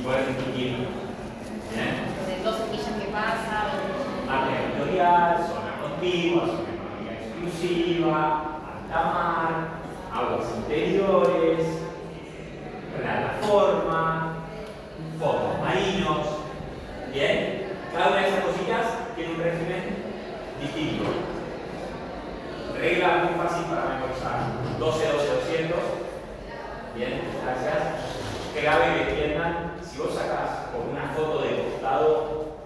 poder distinguir. ¿Bien? De 12 millas que pasa. Mar territorial, zona contigua, zona económica exclusiva, alta mar, aguas interiores, plataforma, fondos marinos. Bien, cada una de esas cositas tiene un régimen distinto. Regla muy fácil para memorizar: 12-12-200. Bien, gracias. Clave que entiendan: si vos sacás con una foto de costado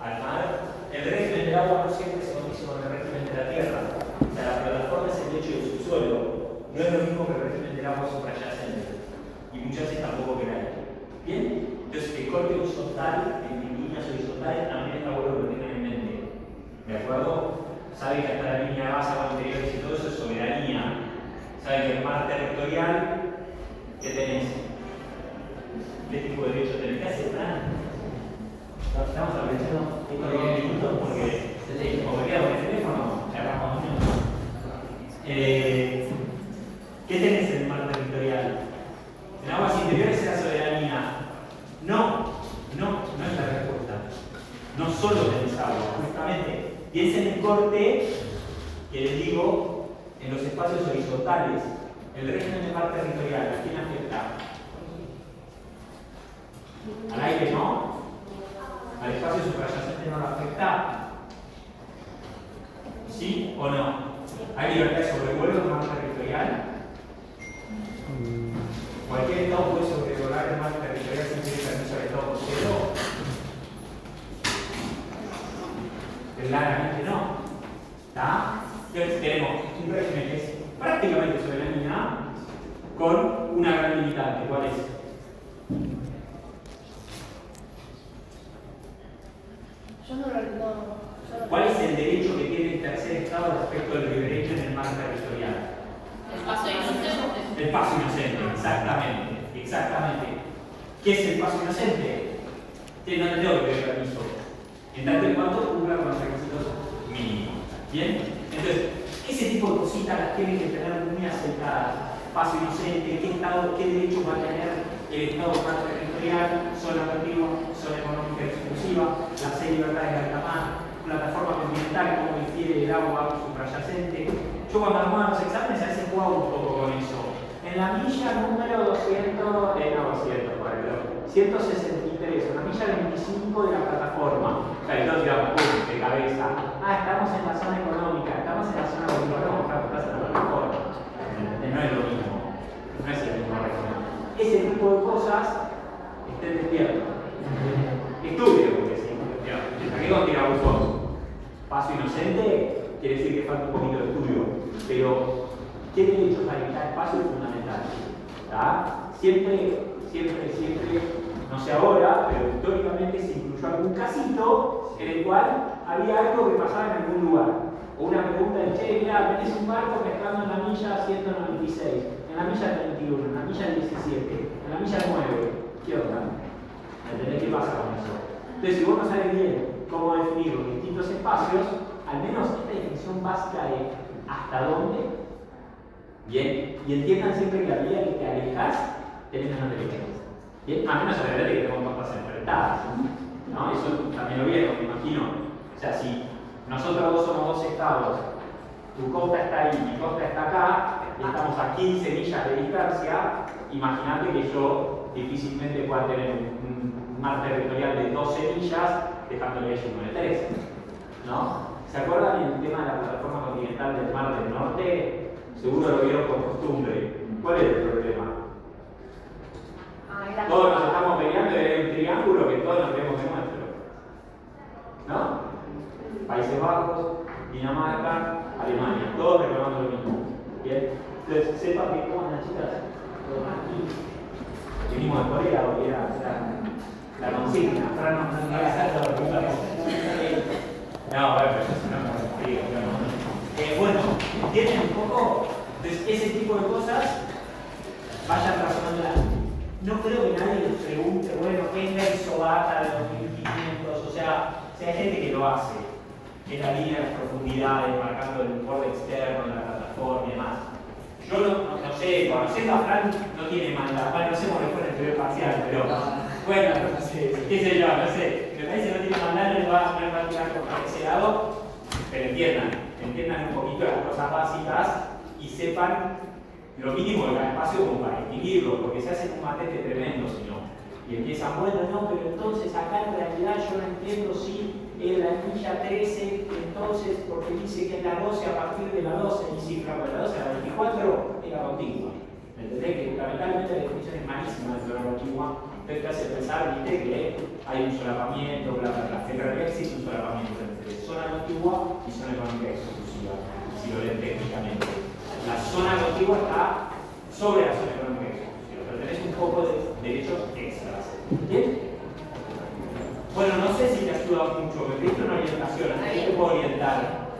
al mar, el régimen del agua no siempre se condice con el régimen de la tierra. O sea, la plataforma es el lecho del subsuelo. No es lo mismo que el régimen del agua suprayacente. Y muchas veces tampoco que el aire. Bien, entonces el corte horizontal en líneas horizontales también está bueno que lo tengan en mente. ¿De acuerdo? Saben que hasta la línea de base, aguas interiores y todo eso es soberanía. Saben que el mar territorial, ¿qué tenés? ¿Qué tipo de derecho tenés? ¿Qué hace plan? Estamos aprendiendo estos 10 minutos porque como me quedo con el teléfono, ya acabamos minutos. ¿Qué tenés en el mar territorial? En aguas interiores es la soberanía. No es la respuesta. No solo tenés agua, justamente. Piensen en el corte que les digo en los espacios horizontales. El régimen del mar territorial, ¿a quién afecta? Al aire no. Al espacio suprayacente no lo afecta. ¿Sí o no? ¿Hay libertad de sobrevuelo en el mar territorial? ¿Cualquier estado puede sobrevolar el mar territorial sin pedir permiso al estado costero? Claramente no. ¿Está? Entonces tenemos un régimen que es prácticamente soberanía con una gran limitante. ¿Cuál es? ¿Cuál es el derecho que tiene el tercer estado respecto del derecho en el mar territorial? El paso inocente. El paso inocente, exactamente. ¿Qué es el paso inocente? Que no te tengo que pedir permiso, en tanto y cuanto cumpla con los requisitos mínimos. ¿Bien? Entonces, ese tipo de cositas las tienen que tener muy aceptadas. Paso inocente, qué derecho va a tener el Estado mar territorial, zona contigua, zona económica exclusiva, las 6 libertades de alta mar, plataforma continental, cómo difiere el agua suprayacente. Yo cuando armaba los exámenes a veces jugaba un poco con eso. En la milla número 163, en la milla 25 de la plataforma. O sea, y todos digamos, de cabeza. Estamos en la zona económica, estamos en la zona contigua, no, estás en la plataforma. No es lo mismo, no es el mismo régimen. Ese tipo de cosas estén despiertos. Estudien, porque si aquí contigo buzón. Paso inocente quiere decir que falta un poquito de estudio, pero ¿qué derechos hay? Cada espacio es fundamental. ¿Tá? Siempre, no sé ahora, pero históricamente se incluyó algún casito en el cual había algo que pasaba en algún lugar. O una pregunta de, che, mira, tenés un barco pescando en la milla 196, en la milla 31, en la milla 17, en la milla 9. ¿Qué onda? ¿Entendés qué pasa con eso? Entonces, si vos no sabés bien cómo definir los distintos espacios, al menos esta definición básica de hasta dónde, bien, y entiendan siempre que la medida que te alejas, tenés menos derechos. Bien, a menos obviamente que tenemos costas enfrentadas, ¿no? Eso también lo vieron, me imagino. O sea, si nosotros dos somos dos estados, tu costa está ahí, mi costa está acá, y estamos a 15 millas de distancia, imagínate que yo difícilmente pueda tener un mar territorial de 12 millas, dejándole ellos uno de 3. ¿No? ¿Se acuerdan el tema de la plataforma continental del Mar del Norte? Seguro lo vieron por costumbre. ¿Cuál es el problema? Todos nos estamos peleando de un triángulo que todos nos vemos de nuestro. ¿No? Países Bajos, Dinamarca, Alemania, todos reclamando lo mismo. Bien, entonces sepan que como las chicas, todos aquí, venimos de Corea, porque era la consigna, Fran no iba a hacer lo que no, bueno, pero eso no es frío, bueno, ¿entienden un poco? Entonces, ese tipo de cosas, vayan razonándolas. No creo que nadie les pregunte, bueno, ¿qué es la isobata de 2500? O sea, si hay gente que lo hace, que es la línea de las profundidades, marcando el borde externo de la plataforma y demás. yo no sé, conociendo a Fran no tiene maldad, bueno, no sé cómo le fue en el estudio parcial, pero bueno, qué sé yo, no sé, me parece que no tiene maldad, no le va a tirar por ese lado, pero entiendan un poquito las cosas básicas y sepan lo mínimo de cada espacio como para distinguirlo, porque se hacen un matete tremendo si no. Y empiezan, bueno, no, pero entonces acá en realidad yo no entiendo si es la milla 13, entonces, porque dice que es la 12 a partir de la 12, y cifra de la 12 a la 24 es la continua. ¿Entendés? Que lamentablemente la definición es malísima de la continua, entonces te hace pensar, viste, que hay un solapamiento, bla, bla, bla. En realidad existe un solapamiento entre zona contigua y zona económica exclusiva, si lo leen técnicamente. La zona contigua está sobre la zona económica exclusiva, pero tenés un poco de derechos extras. ¿Bien? Bueno, no sé si te ayuda mucho, porque esto es una orientación, ¿qué te puedo orientar?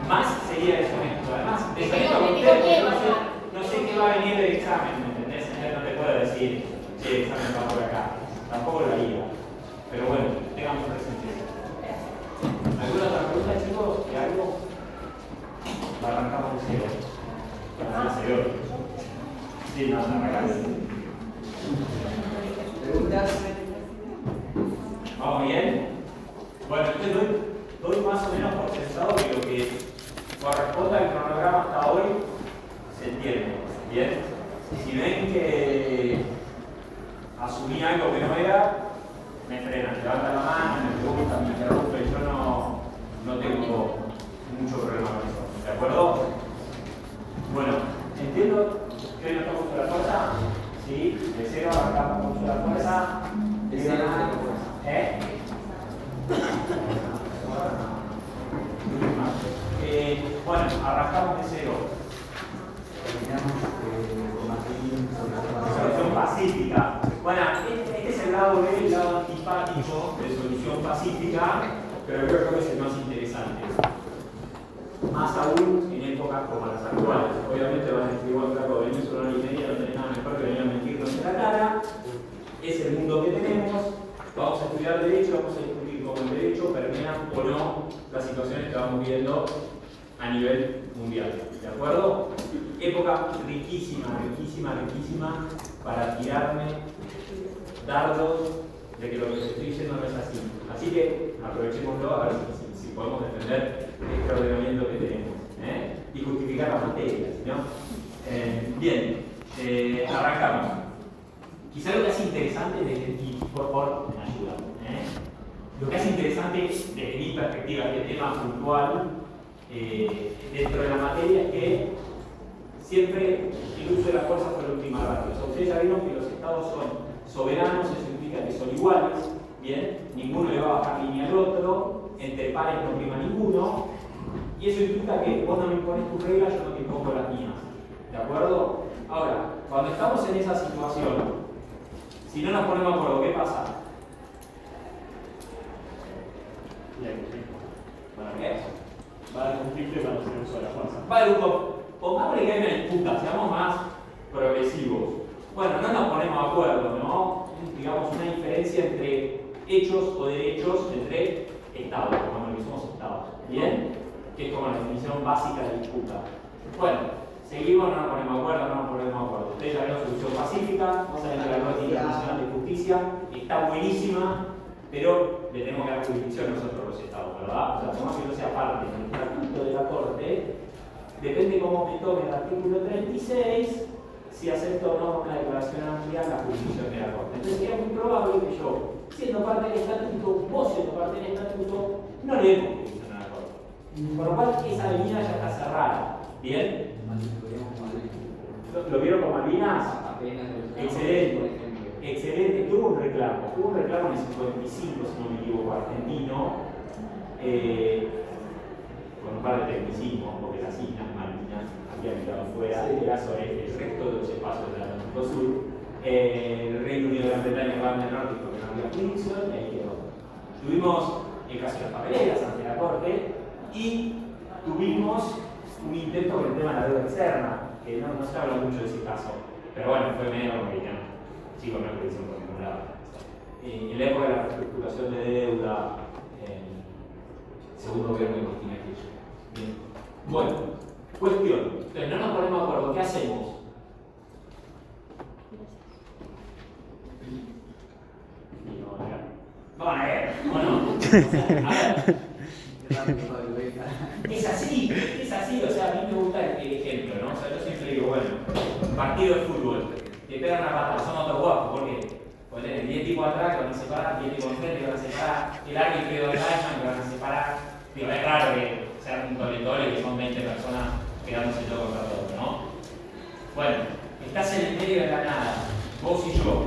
Más sería deshonesto, además, deshonesto con usted, no sé qué va a venir del examen, ¿me entendés? Entonces no te puedo decir, sí, el examen va por acá, tampoco la iba. Pero bueno, tengamos presente eso. ¿Alguna otra pregunta, chicos? ¿Y algo? Arrancamos de cero. Sí, no, arrancamos. ¿Preguntas? ¿Vamos bien? Bueno, entonces doy más o menos por sentado que lo que corresponde al cronograma hasta hoy se entiende. ¿Bien? Si ven que asumí algo que no era, me frenan, levantan la mano, me preguntan, me interrumpen, yo no tengo mucho problema con eso. ¿De acuerdo? Bueno, entiendo que hoy no estamos con la fuerza. Sí, de cero arrancamos con la fuerza. De cero bueno, arrancamos de cero. Solución pacífica. Bueno, este es el lado B, el lado antipático de solución pacífica, pero creo que es el más interesante. Más aún en épocas como las actuales. Obviamente van a decir, bueno, claro, venís una hora y media, no tenés nada mejor que venir a mentirnos en la cara. Es el mundo que tenemos. Vamos a estudiar Derecho, vamos a discutir cómo el Derecho permea o no las situaciones que vamos viendo a nivel mundial. ¿De acuerdo? Época riquísima, riquísima, riquísima para tirarme dardos de que lo que les estoy diciendo no es así. Así que aprovechémoslo a ver si podemos defender este ordenamiento que tenemos y justificar la materia, ¿no? Bien, arrancamos. Quizá lo que hace interesante, y por favor me ayuda, lo que hace interesante desde mi perspectiva, este tema puntual dentro de la materia es que siempre el uso de la fuerza fue la última ratio. O sea, ustedes ya vieron que los estados son soberanos, eso implica que son iguales, ¿bien? Ninguno le va a bajar línea al otro, entre pares no prima ninguno, y eso implica que vos no me impones tus reglas, yo no te impongo las mías. ¿De acuerdo? Ahora, cuando estamos en esa situación, si no nos ponemos de acuerdo, ¿qué pasa? ¿Para qué? Va a haber conflicto y va a ser uso de la fuerza. Vale, pongámosle que hay una disputa, seamos más progresivos. Bueno, no nos ponemos de acuerdo, ¿no? Digamos, una diferencia entre hechos o derechos entre estados, como que somos estados. ¿Bien? Que es como la definición básica de disputa. Bueno, seguimos, no nos ponemos de acuerdo, no nos ponemos de acuerdo. Ustedes ya ven la solución pacífica, saben que la Corte Internacional de Justicia está buenísima, pero le tenemos que dar jurisdicción nosotros los estados, ¿verdad? O sea, como que no sea parte del estatuto de la Corte, depende cómo me tome el artículo 36, si acepto o no una declaración amplia la jurisdicción de la Corte. Entonces sería muy probable que yo, siendo parte del estatuto, vos siendo parte del estatuto, no le demos jurisdicción a la Corte. Por lo cual esa avenida ya está cerrada. ¿Bien? ¿Lo vieron con Malvinas? Excelente. Excelente. Tuvo un reclamo en el 55, si no me equivoco, argentino, con un par de tecnicismos, porque las islas Malvinas habían quedado fuera, era sobre el resto de los espacios del Atlántico Sur. El Reino Unido de Gran Bretaña y Irlanda del Norte porque no había jurisdicción, y ahí quedó. Tuvimos el caso de las papeleras ante la Corte y tuvimos un intento con el tema de la deuda externa, que no se habla mucho de ese caso, pero bueno, fue medio americano. Sí, con la jurisdicción por ningún lado. En la época de la reestructuración de deuda, segundo gobierno de Cristina Kirchner. Bien. Bueno, cuestión. no nos ponemos de acuerdo, ¿qué hacemos? Vamos a ver, ¿o no? O sea, a ver. Es así, o sea, a mí me gusta el ejemplo, ¿no? O sea, yo siempre digo, bueno, partido de fútbol, te pegan una patada, son otros guapos, ¿por qué? Porque tenés 10 tipos atrás que van a separar, 10 tipos enfrente que van a separar, el árbitro y el lineman que van a separar. Digo, es raro que sean un toletole que son 20 personas quedándose todo contra todo, ¿no? Bueno, estás en el medio de la nada, vos y yo.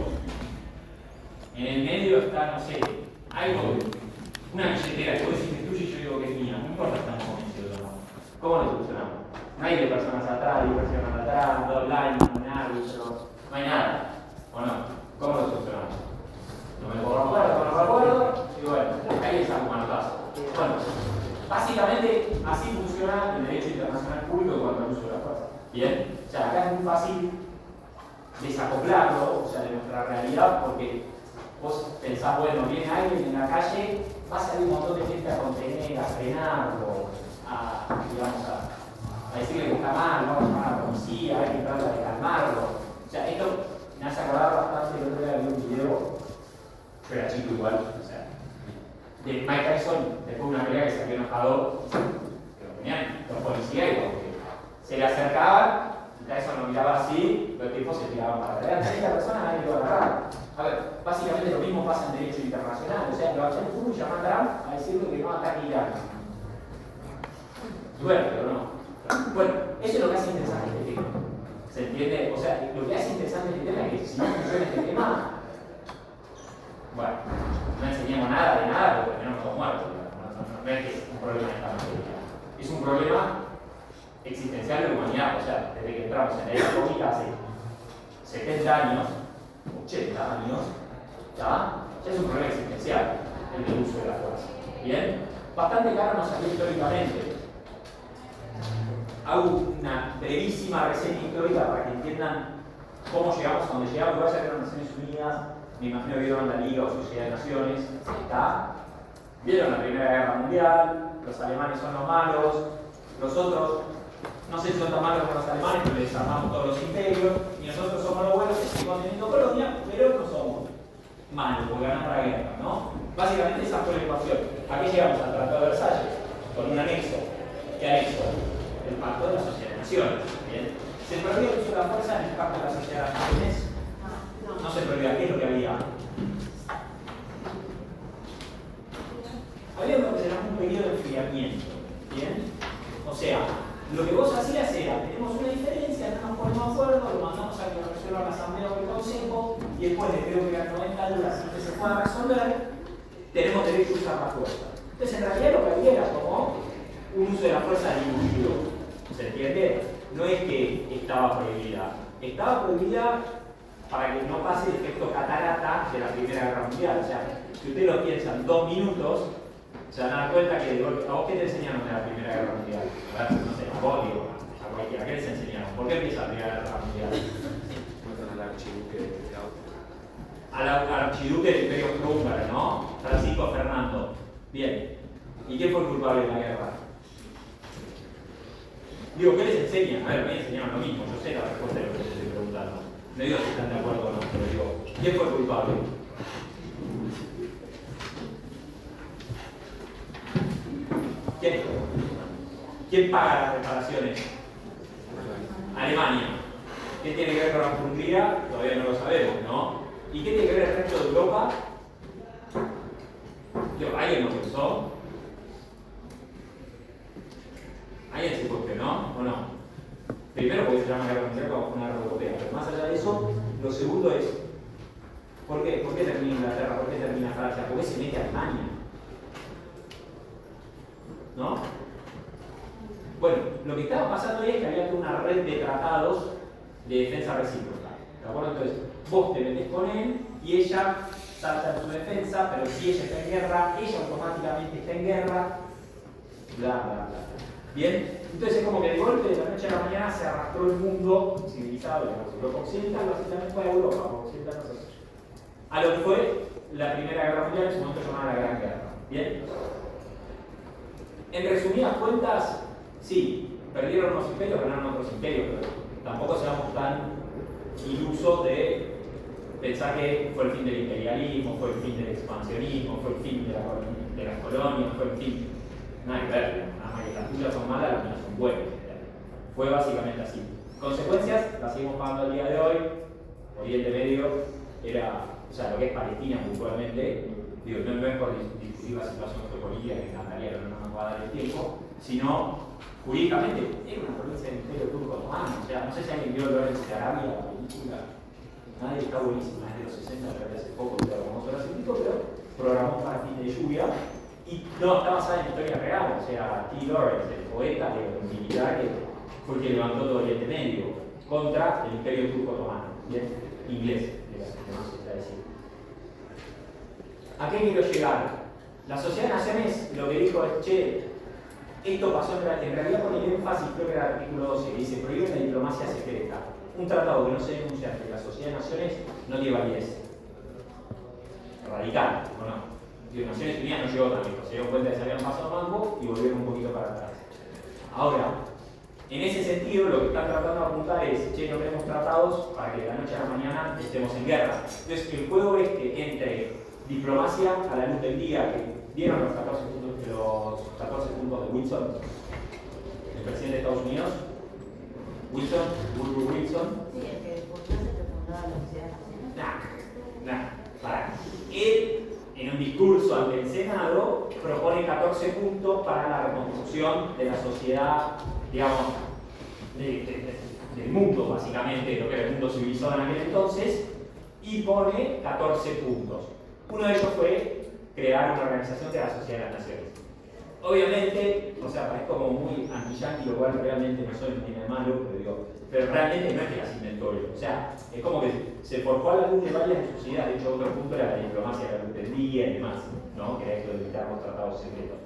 En el medio está, no sé, algo, una billetera que vos decís que es tuya y yo digo que es mía. No importa si estamos convencidos o no. ¿Cómo lo solucionamos? No hay de personas atrás, 10 personas atrás, dos lineman, un árbitro, no hay nada. ¿O no? ¿Cómo lo solucionamos? No me pongo de acuerdo, y bueno, ahí está un manotazo. Bueno, básicamente así funciona el derecho internacional público cuando el uso de la fuerza. ¿Bien? O sea, acá es muy fácil desacoplarlo, o sea, de nuestra realidad, porque vos pensás, bueno, viene alguien en la calle, va a salir un montón de gente a contener, a frenarlo, digamos, a decirle que está mal, vamos a llamar a la policía, hay que tratar de calmarlo. O sea, esto me hace acordar bastante, el otro día vi un video, yo era chico igual, o sea, de Mike Tyson, después de una pelea que se había enojado, que lo tenían los policías y como que se le acercaban, y Tyson lo miraba así, los tipos se tiraban para adelante, esta persona nadie lo agarraba. A ver, básicamente lo mismo pasa en derecho internacional, o sea, lo hacen el fútbol y llaman a Trump a decirle que no ataque Irán. Duele, pero no. Bueno, eso es lo que hace interesante este tema. ¿Se entiende? O sea, lo que hace interesante este tema es que si no funciona este tema, bueno, no enseñamos nada de nada porque tenemos todos muertos. No es que es un problema de esta materia. Es un problema existencial de la humanidad. O sea, desde que entramos en la era cómica hace 70 años, 80 años, ya es un problema existencial el del uso de la fuerza. ¿Bien? Bastante caro nos salió históricamente. Hago una brevísima reseña histórica para que entiendan cómo llegamos a donde llegamos. Igual ya que eran Naciones Unidas, me imagino que vieron la Liga o Sociedad de Naciones, ¿está? Vieron la Primera Guerra Mundial, los alemanes son los malos, los otros no sé si son tan malos como los alemanes, pero les desarmamos todos los imperios, y nosotros somos los buenos que seguimos teniendo colonia, pero no somos malos, porque ganamos la guerra, ¿no? Básicamente esa fue la ecuación. Aquí llegamos al Tratado de Versalles, con un anexo. ¿Qué anexo? El Pacto de la Sociedad de Naciones. ¿Bien? ¿Se prohibió el uso de la fuerza en el Pacto de la Sociedad de Naciones? No se prohibía. ¿Qué es lo que había? Había lo que se llama un periodo de enfriamiento. ¿Bien? O sea, lo que vos hacías era, tenemos una diferencia, no nos ponemos de acuerdo, lo mandamos a que lo resuelva la Asamblea o el Consejo, y después de creo que eran 90 días sin que se pueda resolver, tenemos derecho a usar la fuerza. Entonces, en realidad lo que había era como un uso de la fuerza diluido. ¿Se entiende? No es que estaba prohibida. Estaba prohibida para que no pase el efecto catarata de la Primera Guerra Mundial. O sea, si ustedes lo piensan 2 minutos, se van a dar cuenta que ¿a vos qué te enseñaron de la Primera Guerra Mundial? No sé, a vos digo, a cualquiera, ¿qué les enseñaron? ¿Por qué empieza la Primera Guerra Mundial? Matan al archiduque de Austria. Al archiduque del Imperio Austrohúngaro, ¿no? Francisco Fernando. Bien. ¿Y quién fue el culpable de la guerra? Digo, ¿qué les enseñan? A ver, me enseñaron lo mismo, yo sé la respuesta de lo que les estoy preguntando. No digo si están de acuerdo o no, pero digo, ¿quién fue el culpable? ¿Quién paga las reparaciones? Alemania. ¿Qué tiene que ver con Hungría? Todavía no lo sabemos, ¿no? ¿Y qué tiene que ver el resto de Europa? ¿Alguien lo pensó? ¿Alguien se cuestionó o no? Primero porque se llama guerra mundial como una guerra europea, pero más allá de eso, lo segundo es ¿por qué termina Inglaterra? ¿Por qué termina Francia? ¿Por qué se mete Alemania? ¿No? Bueno, lo que estaba pasando ahí es que había toda una red de tratados de defensa recíproca. ¿De acuerdo? Entonces, vos te metés con él y ella salta en su defensa, pero si ella está en guerra, ella automáticamente está en guerra, bla, bla, bla. ¿Bien? Entonces es como que de golpe de la noche a la mañana se arrastró el mundo civilizado, digamos, Europa occidental, básicamente fue a Europa, occidental no sé, a lo que fue la Primera Guerra Mundial, en su momento llamada la Gran Guerra. ¿Bien? En resumidas cuentas, sí, perdieron unos imperios, ganaron otros imperios, pero tampoco seamos tan ilusos de pensar que fue el fin del imperialismo, fue el fin del expansionismo, fue el fin de las colonias, fue el fin. Nada que ver, nada más que las tuyas son malas, las mías son buenas. Fue básicamente así. Consecuencias las seguimos pagando al día de hoy. Oriente Medio era, o sea, lo que es Palestina puntualmente, digo, no es por discutir la situación geopolítica, que encantaría, pero no nos va a dar el tiempo, sino jurídicamente era una provincia del Imperio Turco Otomano. O sea, no sé si alguien vio Lawrence de Arabia, la película. Nadie, está buenísima, es de los 60, la vi hace poco, pero como horas y pico, pero programó para fin de lluvia. Y no, está basada en historia real, o sea, T. Lawrence, el poeta militar que fue el que levantó todo Oriente Medio contra el Imperio Turco Otomano, ¿bien? Inglés, no se está diciendo. ¿A qué quiero llegar? La Sociedad de Naciones lo que dijo es, che, esto pasó en realidad con el énfasis, creo que era el artículo 12, que dice, prohíbe la diplomacia secreta. Un tratado que no se denuncia ante la Sociedad de Naciones no tiene validez. Radical, ¿o no? Naciones Unidas no llegó tan lejos, se dieron cuenta de que se habían pasado mango y volvieron un poquito para atrás. Ahora, en ese sentido, lo que están tratando de apuntar es, che, no queremos tratados para que de la noche a la mañana estemos en guerra. Entonces, el juego es que entre diplomacia a la luz del día, que vieron los 14 puntos de Wilson, el presidente de Estados Unidos, Woodrow Wilson. Sí, el que después se fundaba la Sociedad Nacional. Para. Él, en un discurso ante el Senado, propone 14 puntos para la reconstrucción de la sociedad, digamos, del mundo, básicamente, lo que era el mundo civilizado en aquel entonces, y pone 14 puntos. Uno de ellos fue crear una organización de la Sociedad de las Naciones. Obviamente, o sea, parezco como muy anti-yanqui, lo cual realmente no soy ni de malo, pero realmente no es que las inventó él. O sea, es como que se forjó a la luz de varias sociedades. De hecho, otro punto era la diplomacia a la luz del día y demás, ¿no? Que era esto de evitar los tratados secretos.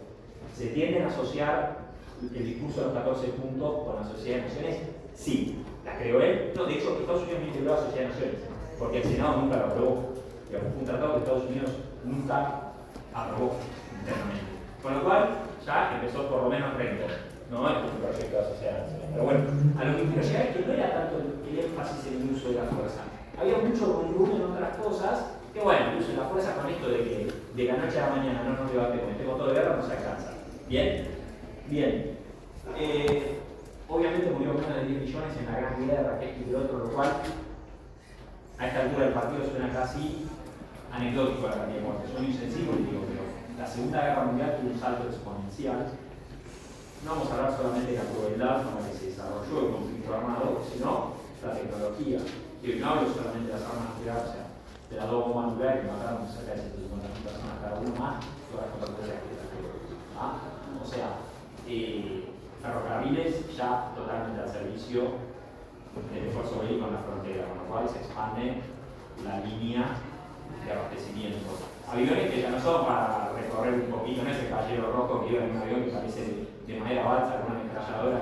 ¿Se tienden a asociar el discurso de los 14 puntos con la Sociedad de Naciones? Sí. ¿La creó él? No, de hecho, Estados Unidos no integró a la Sociedad de Naciones, porque el Senado nunca lo aprobó. Fue un tratado que Estados Unidos nunca aprobó internamente. Con lo cual, ya empezó por lo menos recto, ¿no? Es un proyecto de la Sociedad de Naciones. Pero bueno, a lo que quiero llegar es que no era tanto el énfasis en el uso de la fuerza. Había mucho rumbo en otras cosas, que bueno, el uso de la fuerza con esto de que de la noche a la mañana no nos debatemos, estemos todo de guerra, no se alcanza. ¿Bien? Bien. Obviamente murió menos de 10 millones en la Gran Guerra, que esto y lo otro, lo cual a esta altura del partido suena casi anecdótico la cantidad de muertes. Soy insensible y digo, pero la Segunda Guerra Mundial tuvo un salto exponencial. No vamos a hablar solamente de la crueldad con la que se desarrolló el conflicto armado, sino la tecnología. Y no hablo solamente de las armas nucleares, o sea, de las dos bombas nucleares que mataron cerca de 150.000 personas cada uno más, todas las consecuencias que trajeron. O sea, ferrocarriles ya totalmente al servicio del esfuerzo bélico en la frontera, con lo cual se expande la línea de abastecimiento. Aviones que ya no son para recorrer un poquito, no es el caballero rojo que iba en un avión que parece de manera balsa con una ametralladora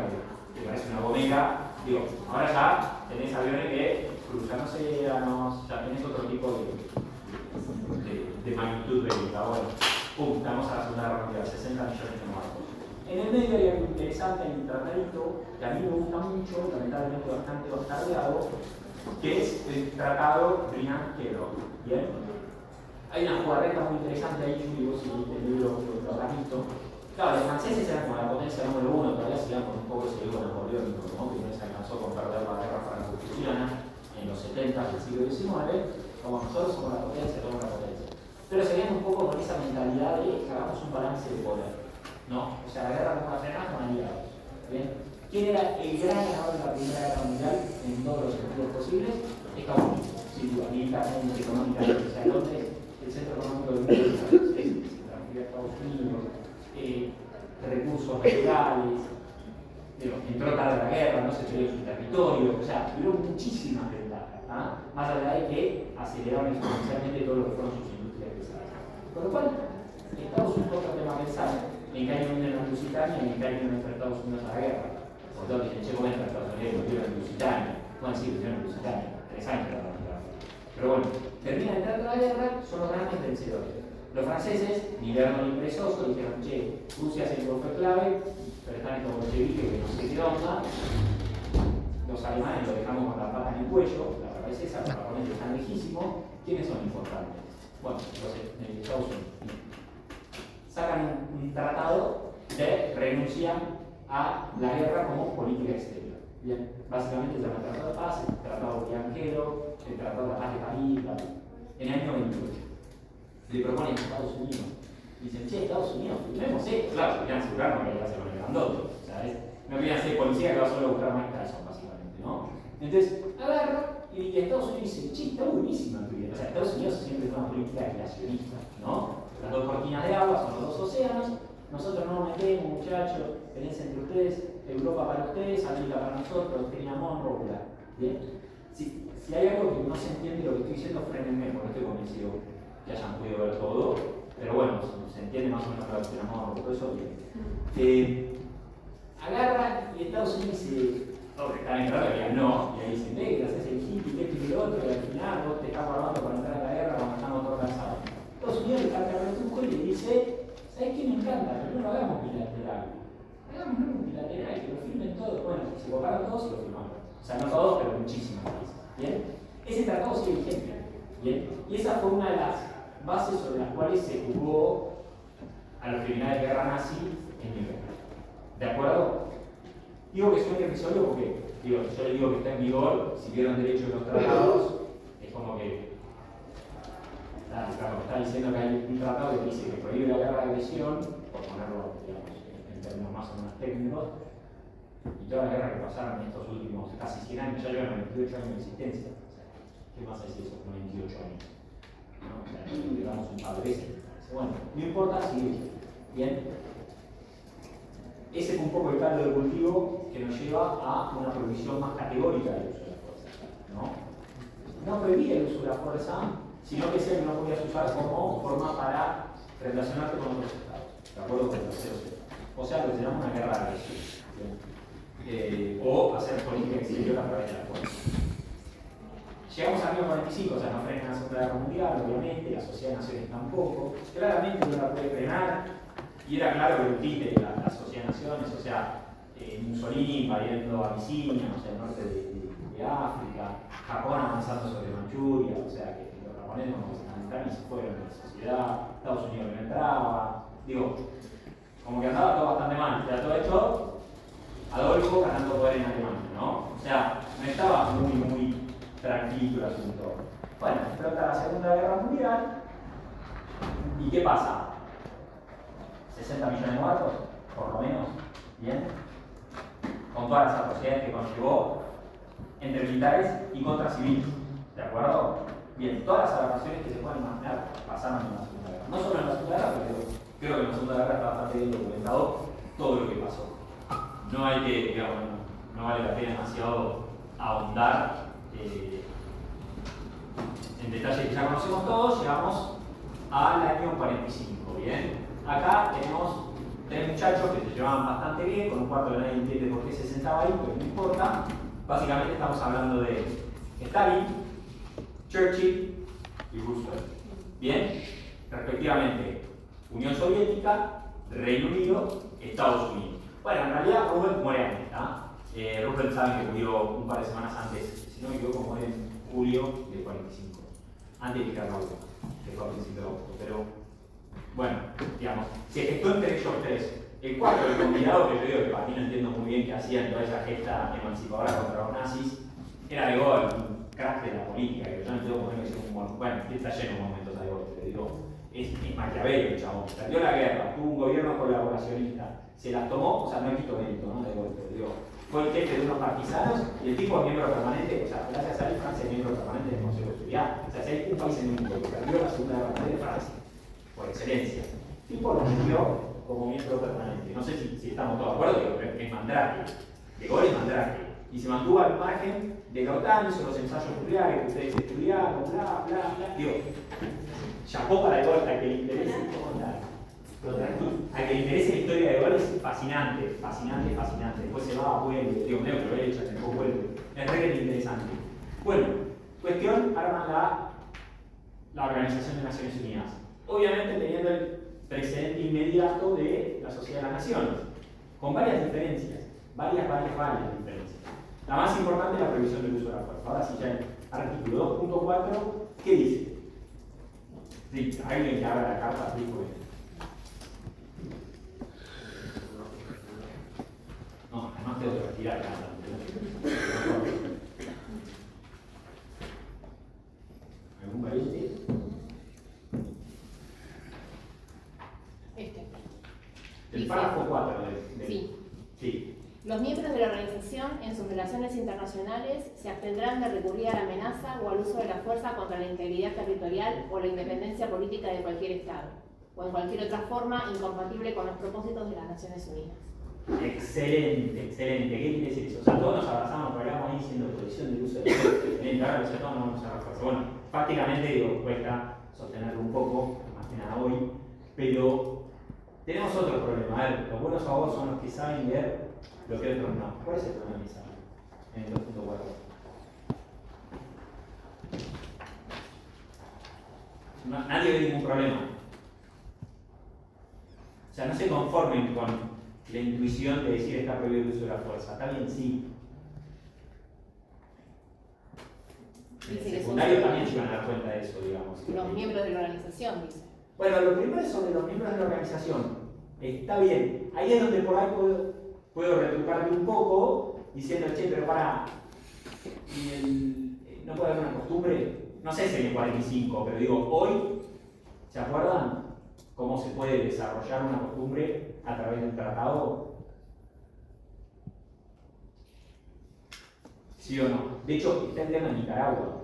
que parece una gomera. Digo, ahora ya tenés aviones que cruzan océanos, ya tenés otro tipo de magnitud bélica. Bueno, pum, estamos a la Segunda Guerra Mundial, 60 millones de muertos. En el medio hay algo interesante en internetito, que a mí me gusta mucho, lamentablemente bastante bastardeado, que es el tratado Briand-Kellogg. ¿Bien? Hay una jugarreta muy interesante ahí, y vos si leíste el libro lo habrás visto. Claro, los franceses eran como la potencia número uno, todavía siguen con un poco ese ego napoleónico, ¿no? Que no se alcanzó con perder la guerra franco-prusiana en los 70 del siglo XIX, como nosotros somos la potencia, somos la potencia. Pero seguían un poco con esa mentalidad de que hagamos un balance de poder, ¿no? O sea, la guerra no va a frenar con aliados. ¿Bien? ¿Quién era el gran ganador de la Primera Guerra Mundial en todos los sentidos posibles? Estados Unidos, sin duda, militarmente, económicamente, o sea, Londres, el centro económico del mundo es la Estados Unidos, recursos naturales, entró tarde la guerra, no se perdió su territorio, o sea, tuvieron muchísimas ventajas, más allá de que aceleraron exponencialmente todo lo que fueron sus industrias pesadas. Con lo cual, Estados Unidos otro tema a pensar en que hay unión en la Lusitania y en que hay unión entre Estados Unidos a la guerra. Por tanto, dicen, che, ¿cómo entra Estados Unidos? Volvió en Lusitania. Bueno, sí, volvió en Lusitania, 3 años de la guerra. Pero bueno, termina entrando la guerra, son los grandes vencedores. Los franceses, ni verno ni perezoso, dijeron, che, Rusia siempre fue clave, pero están estos bolcheviques que no sé qué onda. Los alemanes lo dejamos con la pata en el cuello, la verdad es esa, los japoneses están lejísimos. ¿Quiénes son importantes? Bueno, los Estados Unidos. Sacan un tratado de renunciar a la guerra como política exterior. Bien, básicamente se llama el Tratado de Paz, el Tratado Bianchero, el Tratado de Paz de París, en el año 28. Le proponen a Estados Unidos. Dicen, che, Estados Unidos, firmemos esto. Claro, querían asegurarnos que iba a ser con el grandote. ¿Sabes? No querían ser policía que va solo a buscar más Tyson, básicamente, ¿no? Entonces, agarra y Estados Unidos dice, che, está buenísima tu vida. O sea, Estados Unidos siempre fue una política creacionista, ¿no? Las dos cortinas de agua son los dos océanos. Nosotros no nos metemos, muchachos, pelense entre ustedes, Europa para ustedes, América para nosotros, tenía Monroe, bla. ¿Bien? Si hay algo que no se entiende lo que estoy diciendo, frénenme, porque estoy convencido que hayan podido ver todo. Pero bueno, se entiende más o menos la doctrina Monroe, todo eso bien. Agarra y Estados Unidos dice, están en guerra, que no, y ahí dicen, que haces el hippie, esto y lo otro, y al final vos te estás guardando para entrar a la guerra cuando estamos todos cansados. Estados Unidos le cambia el truco y le dice, ¿sabes qué me encanta? Que no lo hagamos bilateral. Hagámoslo bilateral, que lo firmen todos. Bueno, si se coparon todos, se lo firmaron. O sea, no todos, pero muchísimos países. ¿Bien? Ese tratado sigue vigente. ¿Bien? Y esa fue una de las bases sobre las cuales se jugó a los criminales de guerra nazi en Nuremberg. ¿De acuerdo? Digo que suena irrisorio porque, yo le digo que está en vigor, si vieron derecho de los tratados, es como que está diciendo que hay un tratado que dice que prohíbe la guerra de agresión, por ponerlo, digamos, en términos más o menos técnicos, y todas las guerras que pasaron en estos últimos casi 100 años, ya llevan 28 años de existencia. O sea, ¿qué más es eso con 28 años? ¿No? O sea, digamos un par de veces. Bueno, no importa, sigue. Bien. Ese fue un poco el caldo de cultivo que nos lleva a una prohibición más categórica del uso de la fuerza. No prohibía el uso de la fuerza, sino que ese no podías usar como forma para relacionarte con otros estados, de acuerdo con terceros estados. O sea, lo que se llama una guerra de agresión. O hacer política exterior a través de la fuerza. Llegamos al año 45, o sea, no frena la Segunda Guerra Mundial, obviamente, la Sociedad de Naciones tampoco. Claramente no la puede frenar. Y era claro que el títere de la Sociedad de Naciones, o sea, Mussolini invadiendo Abisinia, o sea, el norte de África, Japón avanzando sobre Manchuria, o sea, que los japoneses como se calentaron y se fueron de la sociedad, Estados Unidos que no entraba, digo, como que andaba todo bastante mal, ya todo hecho, Adolfo ganando poder en Alemania, ¿no? O sea, no estaba muy tranquilo el asunto. Bueno, explota la Segunda Guerra Mundial, ¿y qué pasa? 60 millones de muertos, por lo menos, ¿bien? Con todas las atrocidades que conllevó entre militares y contra civiles, ¿de acuerdo? Bien, todas las aberraciones que se pueden imaginar pasaron en la Segunda Guerra. No solo en la Segunda Guerra, pero creo que en la Segunda Guerra está bastante bien documentado todo lo que pasó. No hay que, digamos, no vale la pena demasiado ahondar en detalles que ya conocemos todos. Llegamos al año 45, ¿bien? Acá tenemos tres muchachos que se llevaban bastante bien, con un cuarto que nadie entiende por qué se sentaba ahí, pero no importa. Básicamente estamos hablando de Stalin, Churchill y Roosevelt. Bien, respectivamente, Unión Soviética, Reino Unido, Estados Unidos. Bueno, en realidad Roosevelt muere antes, ¿no? Roosevelt sabe que murió un par de semanas antes, si no me equivoco, muere en julio del 45, antes de que Carlos, que fue a principios de agosto, pero bueno, digamos, se gestó entre ellos tres. El cuarto, el combinado, que yo digo que para mí no entiendo muy bien qué hacían toda esa gesta emancipadora contra los nazis, era De Gaulle, un crack de la política, que yo no entiendo por qué no hicieron un buen. Bueno, está lleno de momentos de Gaulle, te digo, es Maquiavelo, chabón. Perdió la guerra, tuvo un gobierno colaboracionista, se las tomó, o sea, no hay quito mérito, ¿no? De Gaulle, te digo. Fue el jefe de unos partisanos y el tipo es miembro permanente, o sea, gracias a él Francia es miembro permanente del Consejo de Seguridad. O sea, si hay un país en el mundo que perdió la Segunda Guerra Mundial de Francia, por excelencia. El tipo lo metió como miembro permanente. No sé si estamos todos de acuerdo que es Mandrake. De Gaulle es Mandrake. Y se mantuvo al margen de la OTAN, hizo los ensayos nucleares que ustedes estudiaron, bla, bla, bla. Digo, chapó para De Gaulle, al que le interese, al que le interese la historia de Gaulle es fascinante, fascinante, fascinante. Después se va, vuelve, digo, medio que lo he hecho, después vuelve. Es re interesante. Bueno, cuestión, arman la Organización de Naciones Unidas. obviamente teniendo el precedente inmediato de la Sociedad de las Naciones, con varias diferencias, varias diferencias. La más importante es la prohibición del uso de la fuerza. Ahora sí, ya el artículo 2.4, ¿qué dice? Sí, alguien que abra la carta, explico bien. No, además tengo que retirar la carta. ¿Algún variante? El Dice- párrafo 4 de Sí. Sí. Los miembros de la organización, en sus relaciones internacionales, se abstendrán de recurrir a la amenaza o al uso de la fuerza contra la integridad territorial o la independencia política de cualquier Estado, o en cualquier otra forma incompatible con los propósitos de las Naciones Unidas. Excelente, excelente. ¿Qué quiere decir eso? O sea, todos nos abrazamos, pero hablamos ahí diciendo prohibición del uso de la fuerza. Excelente, ahora los Estados no vamos a refuerzo. Bueno, prácticamente digo, cuesta sostenerlo un poco, más que nada hoy, pero tenemos otro problema. A ver, los buenos abogados son los que saben leer lo que otros no. ¿Cuál es el problema que saben? En el 2.4. Nadie ve ningún problema. O sea, no se conformen con la intuición de decir está prohibido el uso de la fuerza. Está bien, sí. En el Dice que secundario son también se van a dar cuenta de eso, digamos. los miembros de la organización, dice. Bueno, lo primero es sobre los miembros de la organización. Está bien. Ahí es donde por ahí puedo retrucarme un poco diciendo, che, pero para. ¿No puede haber una costumbre? No sé si en el 45, pero digo, hoy, ¿se acuerdan cómo se puede desarrollar una costumbre a través de un tratado? ¿Sí o no? De hecho, está el tema de Nicaragua.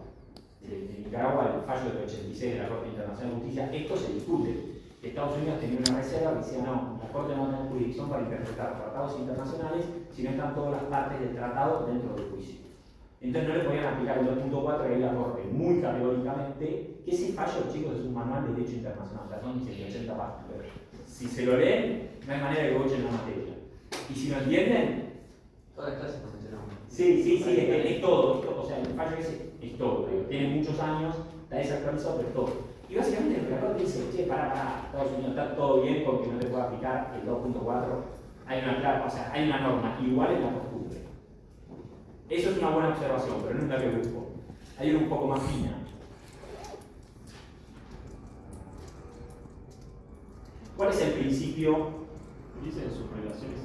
De Nicaragua, el fallo del 86 de la Corte Internacional de Justicia, esto se discute. Estados Unidos tenía una reserva que decía, no, la Corte no tiene jurisdicción para interpretar tratados internacionales si no están todas las partes del tratado dentro del juicio. Entonces no le podían aplicar el 2.4 que ahí la Corte muy categóricamente, que ese fallo, chicos, es un manual de derecho internacional, o sea, son 180 páginas. Si se lo leen, no hay manera de que gochen la materia. Y si lo entienden, Todas las clases nos enseñamos. sí, es todo, o sea, el fallo ese es todo, digo, tiene muchos años, está desactualizado, pero es todo. Y básicamente el relator dice, che, para, Estados Unidos está todo bien con que no te pueda aplicar el 2.4, hay una norma igual en la costumbre. Eso es una buena observación, pero no es la que busco. Hay una un poco más fina. ¿Cuál es el principio? Dice en sus relaciones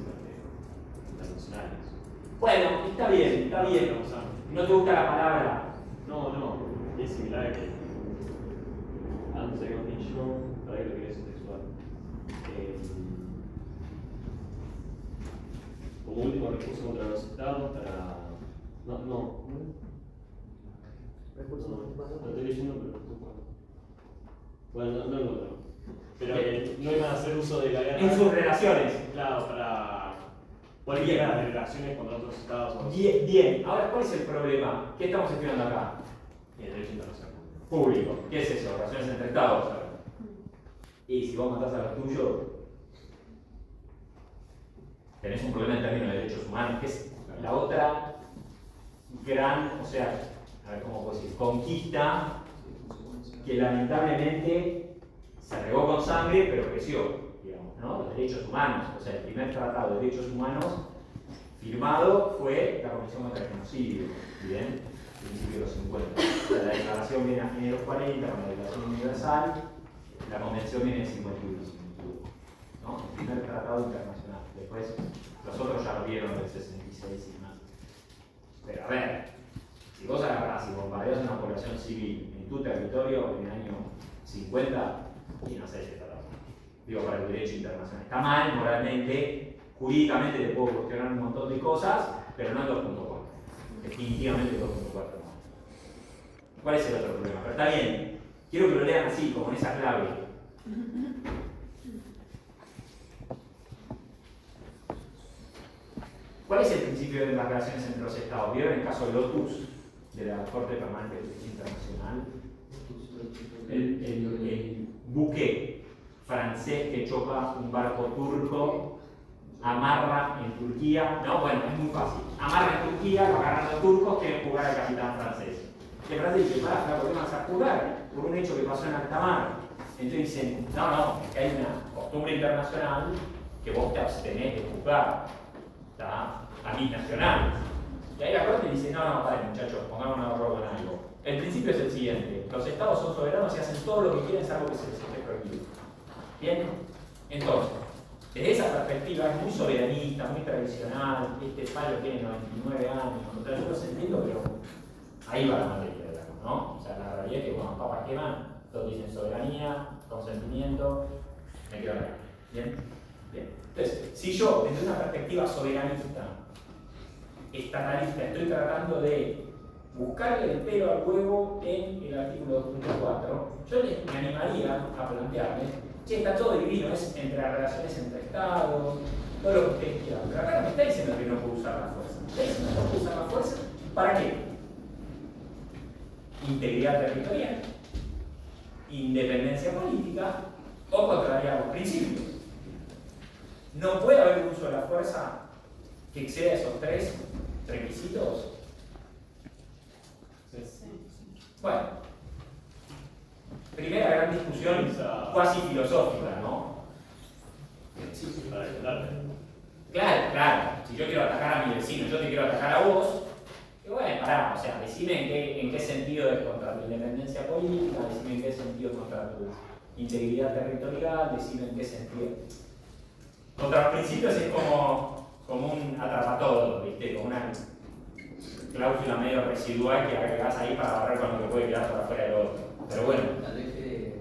internacionales. Bueno, está bien. ¿No te gusta la palabra? No, es similar a que antes habíamos dicho, para que lo querés textual. Como último recurso contra los estados para. No estoy leyendo, pero bueno, no encuentro. Pero no iban a hacer uso de la guerra. En sus relaciones. Claro, para cualquiera de relaciones contra otros estados. O Bien. Ahora, ¿cuál es el problema? ¿Qué estamos estudiando acá? el derecho internacional. Público. ¿Qué es eso? Relaciones entre estados. Y si vos matás a los tuyos, tenés un problema en términos de derechos humanos, que es la otra gran, o sea, a ver cómo puedo decir, conquista que lamentablemente se regó con sangre, pero creció, digamos, ¿no? Los derechos humanos, o sea, el primer tratado de derechos humanos firmado fue la Convención contra el Genocidio, ¿bien? Principio de los 50. O sea, la declaración viene a fines de los 40 con la Declaración Universal, la Convención viene en 51, ¿no? El primer tratado internacional. Después, los otros ya lo vieron del 66 y más. Pero a ver, si vos agarrás y bombardeas una población civil en tu territorio en el año 50, y no sé si está mal. Digo, para el derecho internacional. Está mal moralmente, jurídicamente te puedo cuestionar un montón de cosas, pero no el 2.4. Definitivamente el 2.4 no. ¿Cuál es el otro problema? Pero está bien, quiero que lo lean así, como en esa clave. ¿Cuál es el principio de las relaciones entre los estados? ¿Vieron el caso de Lotus, de la Corte Permanente de Justicia Internacional? El buque francés que choca un barco turco, amarra en Turquía, no, bueno, es muy fácil, amarra en Turquía, lo agarran los turcos, quieren jugar al capitán francés. El francés dice, para, ¿por qué vas a jugar? Por un hecho que pasó en alta mar. Entonces dicen, no, es que hay una costumbre internacional que vos te abstenés de juzgar a mis nacionales. Y ahí la Corte dice, no, vale muchachos, pongamos una orden en algo. El principio es el siguiente, los estados son soberanos y hacen todo lo que quieren salvo que se les esté prohibido. ¿Bien? Entonces, desde esa perspectiva es muy soberanista, muy tradicional, este fallo tiene 99 años, entonces yo los entiendo, pero ahí va la materia, digamos, ¿no? O sea, la realidad es que cuando los papas queman, todos dicen soberanía, consentimiento, me quedo acá. ¿Bien? Bien. Entonces, si yo, desde una perspectiva soberanista, estatalista, estoy tratando de buscarle el pelo al huevo en el artículo 2.4, yo me animaría a plantearles, che, está todo divino, es entre las relaciones entre Estados, todo lo que ustedes quieran, pero acá no me está diciendo que no puedo usar la fuerza, me está diciendo que no puedo usar la fuerza, ¿para qué? Integridad territorial, independencia política o contrariar los principios. No puede haber un uso de la fuerza que exceda esos tres requisitos. Bueno, primera gran discusión cuasi filosófica, ¿no? Sí, para ayudarte. Claro, si yo quiero atacar a mi vecino, yo te quiero atacar a vos, y bueno, pará, o sea, decime en qué sentido es contra tu independencia política, decime en qué sentido es contra tu integridad territorial, decime en qué sentido. Contra los principios es como un atrapatodo, ¿viste? Como una cláusula medio residual que agregás ahí para barrer con lo que puede quedar por afuera del otro. Pero bueno. Tal vez,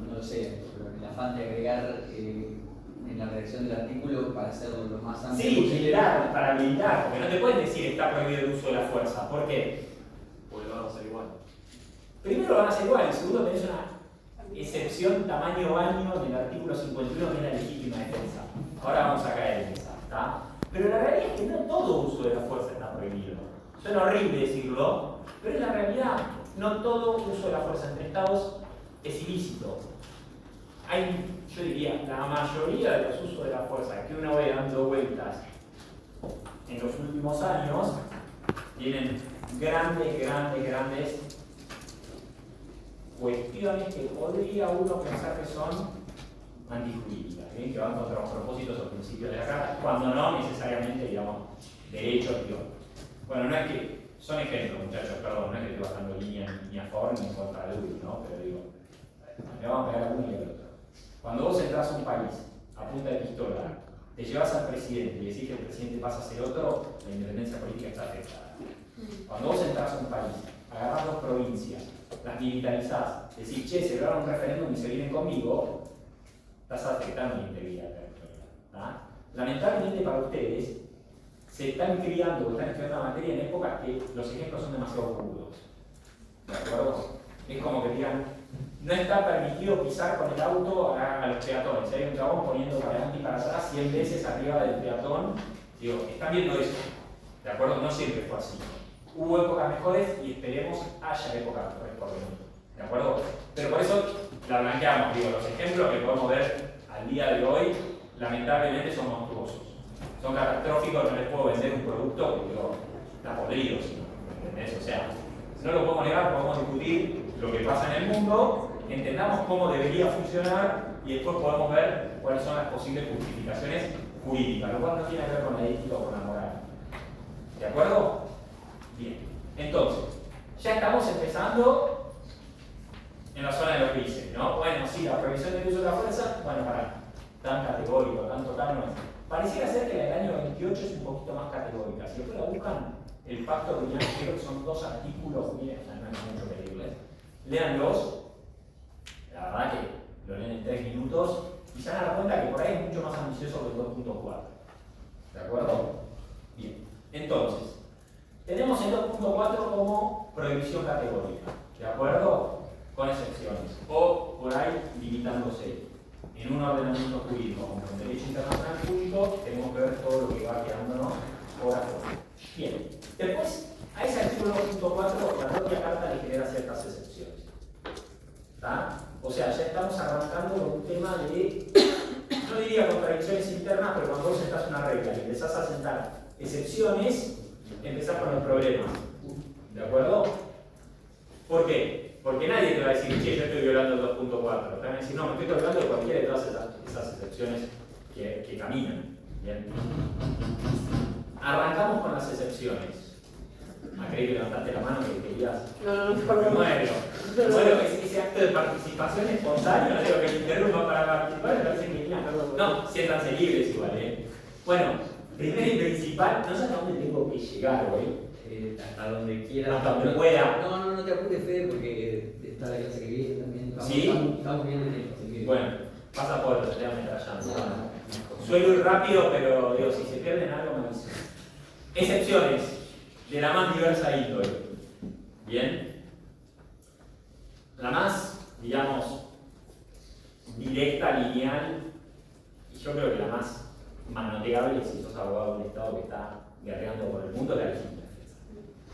no lo sé, pero el afán de agregar en la redacción del artículo para hacerlo lo más amplio Sí, para blindar, porque no te pueden decir está prohibido el uso de la fuerza. ¿Por qué? Porque van a ser igual. Primero van a ser igual, y segundo tenés una excepción tamaño baño en el artículo 51 que es la legítima defensa. Ahora vamos a caer en esa, ¿está? Pero la realidad es que no todo uso de la fuerza está prohibido. Suena horrible decirlo, pero en la realidad no todo uso de la fuerza entre estados es ilícito. Hay, yo diría, la mayoría de los usos de la fuerza que uno ve dando vueltas en los últimos años tienen grandes cuestiones que podría uno pensar que son antijurídicas, ¿sí? Que van contra los propósitos o principios de la Carta, cuando no necesariamente, digamos, derechos, digo. Bueno, no es que, son ejemplos, muchachos, perdón, no es que estoy bajando línea ni a favor ni en contra de uno, ¿no? Pero digo, le vamos a pegar a uno y al otro. Cuando vos entras a un país a punta de pistola, te llevas al presidente y decís que el presidente pasa a ser otro, la independencia política está afectada. Cuando vos entras a un país, agarrás dos provincias, las militarizás, decís, che, celebraron un referéndum y se vienen conmigo, estás afectando la integridad territorial. ¿Ah? Lamentablemente para ustedes, se están criando o están estudiando la materia en épocas que los ejemplos son demasiado burdos. ¿De acuerdo? Es como que digan, no está permitido pisar con el auto a los peatones. Hay un chabón poniendo para adelante y para atrás 100 veces arriba del peatón. Digo, están viendo eso. ¿De acuerdo? No siempre fue así. Hubo épocas mejores y esperemos haya épocas mejores por venir. ¿De acuerdo? Pero por eso la blanqueamos. Digo, los ejemplos que podemos ver al día de hoy, lamentablemente son monstruosos. Son catastróficos, no les puedo vender un producto que digo, está podrido, ¿entendés? O sea, no lo podemos negar, podemos discutir lo que pasa en el mundo, entendamos cómo debería funcionar y después podemos ver cuáles son las posibles justificaciones jurídicas, lo cual no tiene que ver con la ética o con la moral. ¿De acuerdo? Bien. Entonces, ya estamos empezando en la zona de los grises, ¿no? Bueno, sí, la prohibición del uso de la fuerza, bueno, para tan categórico, tanto tal no es. Pareciera ser que la del año 28 es un poquito más categórica. Si después la buscan, el pacto de Unión, creo que son 2 artículos, miren, no hay mucho que leerles. Léanlos, la verdad que lo leen en 3 minutos y se van a dar cuenta que por ahí es mucho más ambicioso que el 2.4. ¿De acuerdo? Bien. Entonces, tenemos el 2.4 como prohibición categórica. ¿De acuerdo? Con excepciones. O por ahí limitándose. En un ordenamiento jurídico, como en derecho internacional público, tenemos que ver todo lo que va quedándonos por afuera. Bien, después, a ese artículo 2.4, la propia Carta le genera ciertas excepciones. ¿Está? O sea, ya estamos arrancando con un tema de, no diría contradicciones internas, pero cuando vos sentás una regla y empezás a sentar excepciones, empezás con los problemas. ¿De acuerdo? ¿Por qué? Porque nadie te va a decir, che, yo estoy violando el 2.4. Te van a decir, no, me estoy colgando de cualquiera de todas esas excepciones que caminan. Bien. Arrancamos con las excepciones. Creí que levantaste la mano que querías. No, Me muero. Bueno, ese acto de participación espontánea, no digo que me interrumpa para participar, me parece genial. No, siéntanse libres igual, Bueno, primero y principal, no sé hasta dónde tengo que llegar hoy. Hasta donde quieras. Hasta donde pueda. No te apures, Fede, porque está la clase que viene también. ¿Sí? Estamos bien de tiempo, así que... Bueno, pasa por lo estoy ametrallando. Suelo ir rápido, pero digo, si se pierden algo me avisan. Excepciones de la más diversa índole. Bien. La más, digamos, directa, lineal, y yo creo que la más manoteable si sos abogado del Estado que está guerreando por el mundo, es la legítima defensa.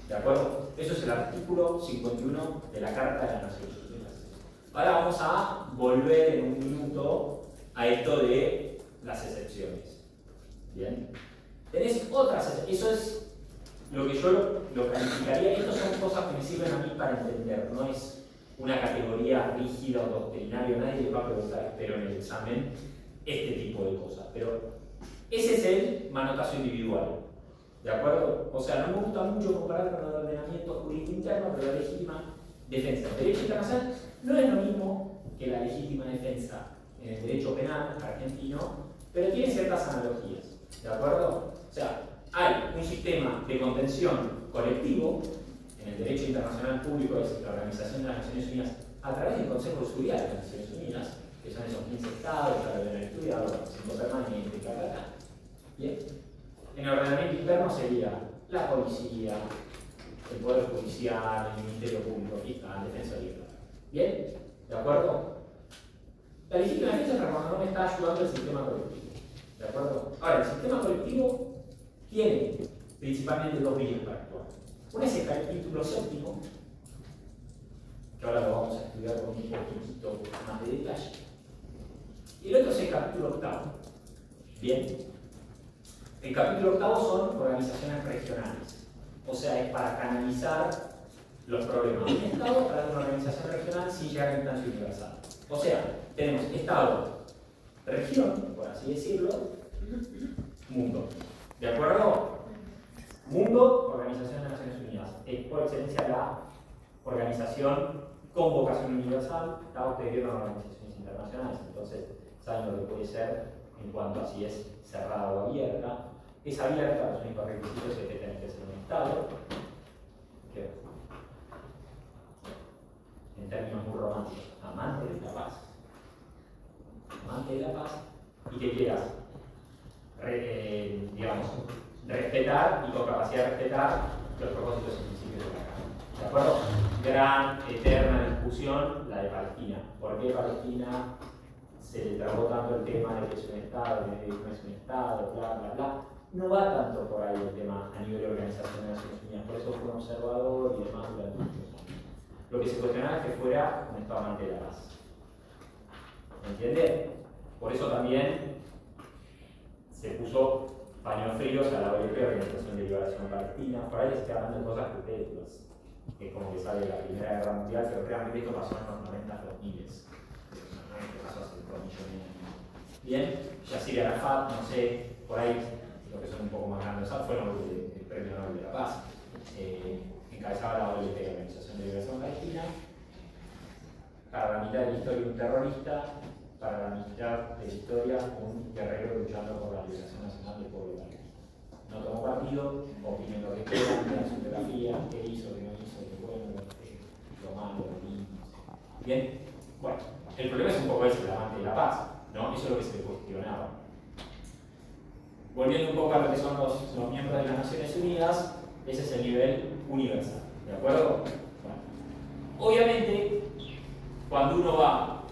¿De acuerdo? Eso es el artículo 51 de la Carta de las Naciones Unidas. Ahora vamos a volver en un minuto a esto de las excepciones. Bien. Tenés otras excepciones. Eso es lo que yo lo calificaría. Estas son cosas que me sirven a mí para entender. No es una categoría rígida o doctrinaria. Nadie les va a preguntar, espero, en el examen este tipo de cosas. Pero ese es el manotazo individual. ¿De acuerdo? O sea, no me gusta mucho comparar con el ordenamiento jurídico interno, pero la legítima defensa. El derecho internacional no es lo mismo que la legítima defensa en el derecho penal argentino, pero tiene ciertas analogías. ¿De acuerdo? O sea, hay un sistema de contención colectivo en el derecho internacional público, es la Organización de las Naciones Unidas, a través del Consejo de Seguridad de las Naciones Unidas, que son esos 15 estados, ya lo deben estudiar, los 5 permanentes, bla, bla, bla. Bien. En el ordenamiento interno sería la policía, el Poder Judicial, el Ministerio Público, Fiscal, Defensoría. ¿Bien? ¿De acuerdo? La legítima defensa es cuando no me está ayudando el sistema colectivo. ¿De acuerdo? Ahora, el sistema colectivo tiene principalmente dos vías para actuar. Una es el capítulo séptimo, que ahora lo vamos a estudiar con un poquitito más de detalle. Y el otro es el capítulo octavo. Bien. El capítulo octavo son organizaciones regionales. O sea, es para canalizar los problemas de un Estado a través de una organización regional sin llegar a instancia universal. O sea, tenemos Estado, región, por así decirlo, mundo. ¿De acuerdo? Mundo, Organización de las Naciones Unidas. Es por excelencia la organización con vocación universal. Ustedes vieron organizaciones internacionales, entonces saben lo que puede ser en cuanto a si es cerrada o abierta. Es abierta, los únicos requisitos es que tiene que ser un Estado, que, en términos muy románticos, amante de la paz. Amante de la paz y que quieras, digamos, respetar y con capacidad de respetar los propósitos y principios de la Carta. ¿De acuerdo? Gran, eterna discusión, la de Palestina. ¿Por qué Palestina se le trabó tanto el tema de que es un Estado, de que no es un Estado, bla, bla, bla? No va tanto por ahí el tema a nivel de Organización de las Naciones Unidas, por eso fue un observador y demás durante muchos años. Lo que se cuestionaba es que fuera un Estado amante de la paz. ¿Me entiende? Por eso también se puso paños fríos a la OLP, Organización de Liberación Palestina. Por ahí les estoy hablando de cosas perpetuas, que es como que sale de la Primera Guerra Mundial, pero realmente esto pasó en los 90, los 2000. Esto pasó hace 4 millones de años. Bien, Yasir Arafat, no sé, por ahí, los que son un poco más grandes, fueron el Premio Nobel de la Paz. Encabezaba la OLP, Organización de Liberación Palestina. Para la mitad de la historia un terrorista, para la mitad de la historia un guerrero luchando por la liberación nacional del pueblo palestino. No tomó partido, opinó lo que quiera, en su biografía, qué hizo, qué no hizo, qué bueno, lo malo, lo lindo. Bien, bueno, el problema es un poco ese, el amante de la paz, ¿no? Eso es lo que se le cuestionaba. Volviendo un poco a lo que son los miembros de las Naciones Unidas, ese es el nivel universal, ¿de acuerdo? Bueno, obviamente, cuando uno va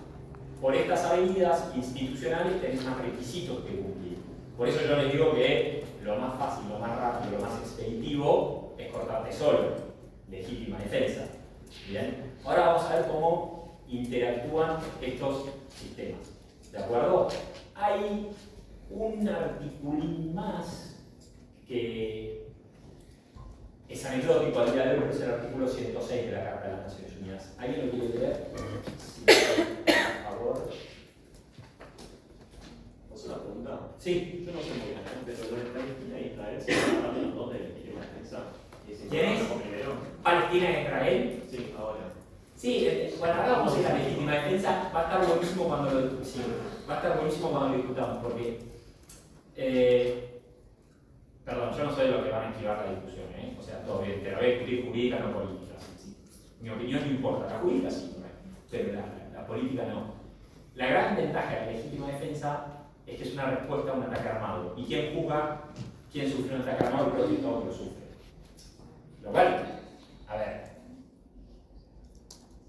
por estas avenidas institucionales, tenés más requisitos que cumplir. Por eso yo les digo que lo más fácil, lo más rápido, lo más expeditivo es cortarte solo. Legítima defensa. Bien. Ahora vamos a ver cómo interactúan estos sistemas. ¿De acuerdo? Hay un articulín más que es anecdótico al día de hoy, pero es el artículo 106 de la Carta de las Naciones Unidas. ¿Alguien lo quiere leer? Sí, por favor. ¿Es una pregunta? Sí. Yo no sé muy bien, pero Palestina e Israel se hablan los dos de legítima defensa. ¿Quién es? Primero. ¿Palestina e Israel? Sí, ahora. Sí, bueno, acá vamos a ir a la legítima defensa. Va a estar buenísimo cuando lo discutamos, porque. Perdón, yo no soy de los que van a esquivar la discusión, ¿eh? O sea, todo bien, te la voy a discutir jurídica, no política. Sí. Mi opinión no importa, la jurídica sí, pero la política no. La gran ventaja de la legítima defensa es que es una respuesta a un ataque armado. ¿Y quién juzga quién sufrió un ataque armado? Creo que todos lo sufren. Lo cual, a ver,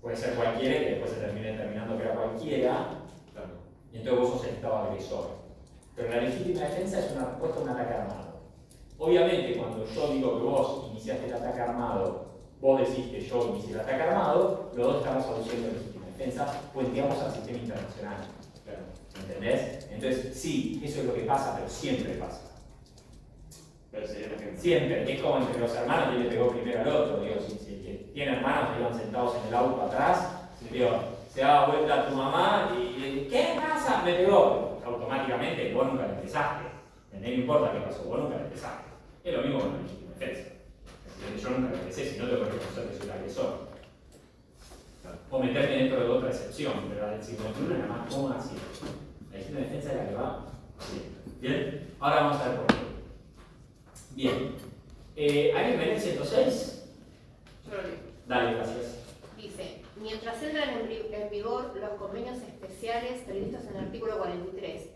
puede ser cualquiera y después se termine determinando que era cualquiera, y entonces vos sos el Estado agresor. Pero la legítima defensa es una respuesta a un ataque armado. Obviamente, cuando yo digo que vos iniciaste el ataque armado, vos decís que yo inicié el ataque armado, los dos estamos aduciendo legítima defensa, pues digamos al sistema internacional. ¿Entendés? Entonces, sí, eso es lo que pasa, pero siempre pasa. Pero sería el ejemplo. Siempre, es como entre los hermanos y le pegó primero al otro. Digo, si el que tiene hermanos que iban sentados en el auto atrás, digo, se daba vuelta a tu mamá y ¿qué pasa? Me pegó. Automáticamente vos nunca le empezaste. No importa qué pasó, vos nunca le empezaste. Es lo mismo con la legítima defensa. Yo nunca le empecé, si no tengo que reconocer que soy el agresor. O meterme dentro de otra excepción, pero la del 51 era más cómoda así. La legítima defensa es la que va. Bien, ahora vamos a ver por qué. Bien. ¿Alguien me lee el 106? Yo lo leo. Dale, gracias. Dice, mientras entran en vigor los convenios especiales previstos en el artículo 43,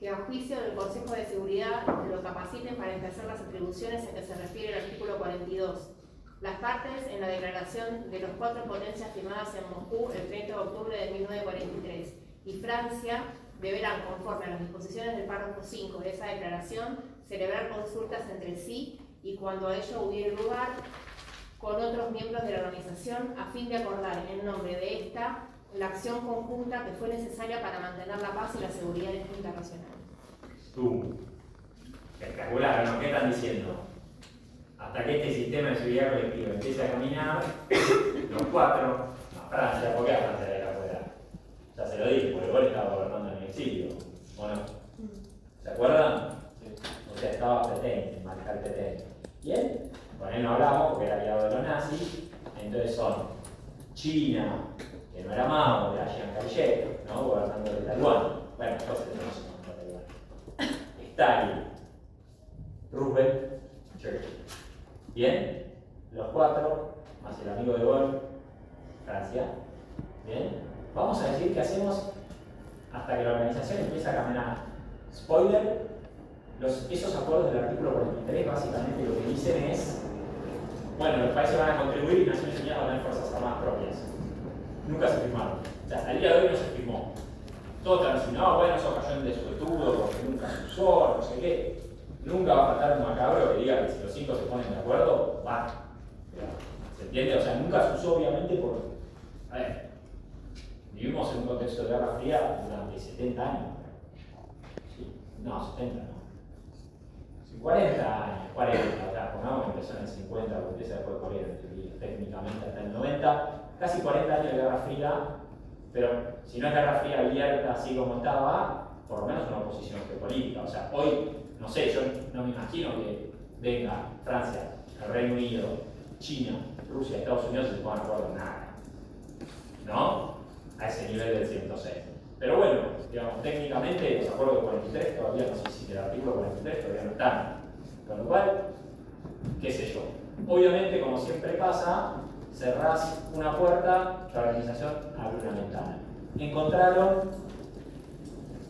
que a juicio del Consejo de Seguridad lo capaciten para ejercer las atribuciones a que se refiere el artículo 42. Las partes en la declaración de los 4 potencias firmadas en Moscú el 30 de octubre de 1943 y Francia deberán, conforme a las disposiciones del párrafo 5 de esa declaración, celebrar consultas entre sí y cuando a ello hubiere lugar con otros miembros de la organización a fin de acordar en nombre de esta la acción conjunta que fue necesaria para mantener la paz y la seguridad internacional. Espectacular, ¿no? ¿Qué están diciendo? Hasta que este sistema de seguridad colectiva empiece a caminar, los 4, Francia, ¿por qué a Francia de la afuera? Ya se lo dije, porque igual estaba gobernando en el exilio, ¿o no? ¿Se acuerdan? O sea, estaba Petén, manejar Petén. ¿Bien? Con él no hablamos porque era aliado de los nazis, entonces son China, que no era Mao, era Chiang Kai-shek, ¿no? Gobernando de Taiwán. Bueno, entonces tenemos un Taiwán. Stalin, Roosevelt, Churchill. Bien, los 4, más el amigo de Gaulle, Francia. Bien, vamos a decir que hacemos hasta que la organización empiece a caminar. Spoiler, esos acuerdos del artículo 43 básicamente lo que dicen es, bueno, los países van a contribuir y Naciones Unidas van a tener fuerzas armadas propias. Nunca se firmaron. O sea, al día de hoy no se firmó. Todos están diciendo, no, bueno, eso cayó en desuetudo porque nunca se usó, no sé qué. Nunca va a faltar un macabro que diga que si los 5 se ponen de acuerdo, van. ¿Se entiende? O sea, nunca se usó obviamente por... A ver, vivimos en un contexto de Guerra Fría durante 70 años. ¿Sí? No, 70 no. 40 años, 40, o sea, pongamos que empezó en el 50, porque empieza después de Corea, técnicamente hasta el 90, casi 40 años de Guerra Fría, pero si no es Guerra Fría abierta así como estaba, por lo menos una oposición geopolítica. O sea, hoy, no sé, yo no me imagino que venga Francia, el Reino Unido, China, Rusia, Estados Unidos se pongan de acuerdo en nada, ¿no? A ese nivel del 106. Pero bueno, digamos, técnicamente los acuerdos de 43 todavía no sé si el artículo 43 todavía no están. Con lo cual, qué sé yo. Obviamente, como siempre pasa, cerrás una puerta, la organización abre una ventana. Encontraron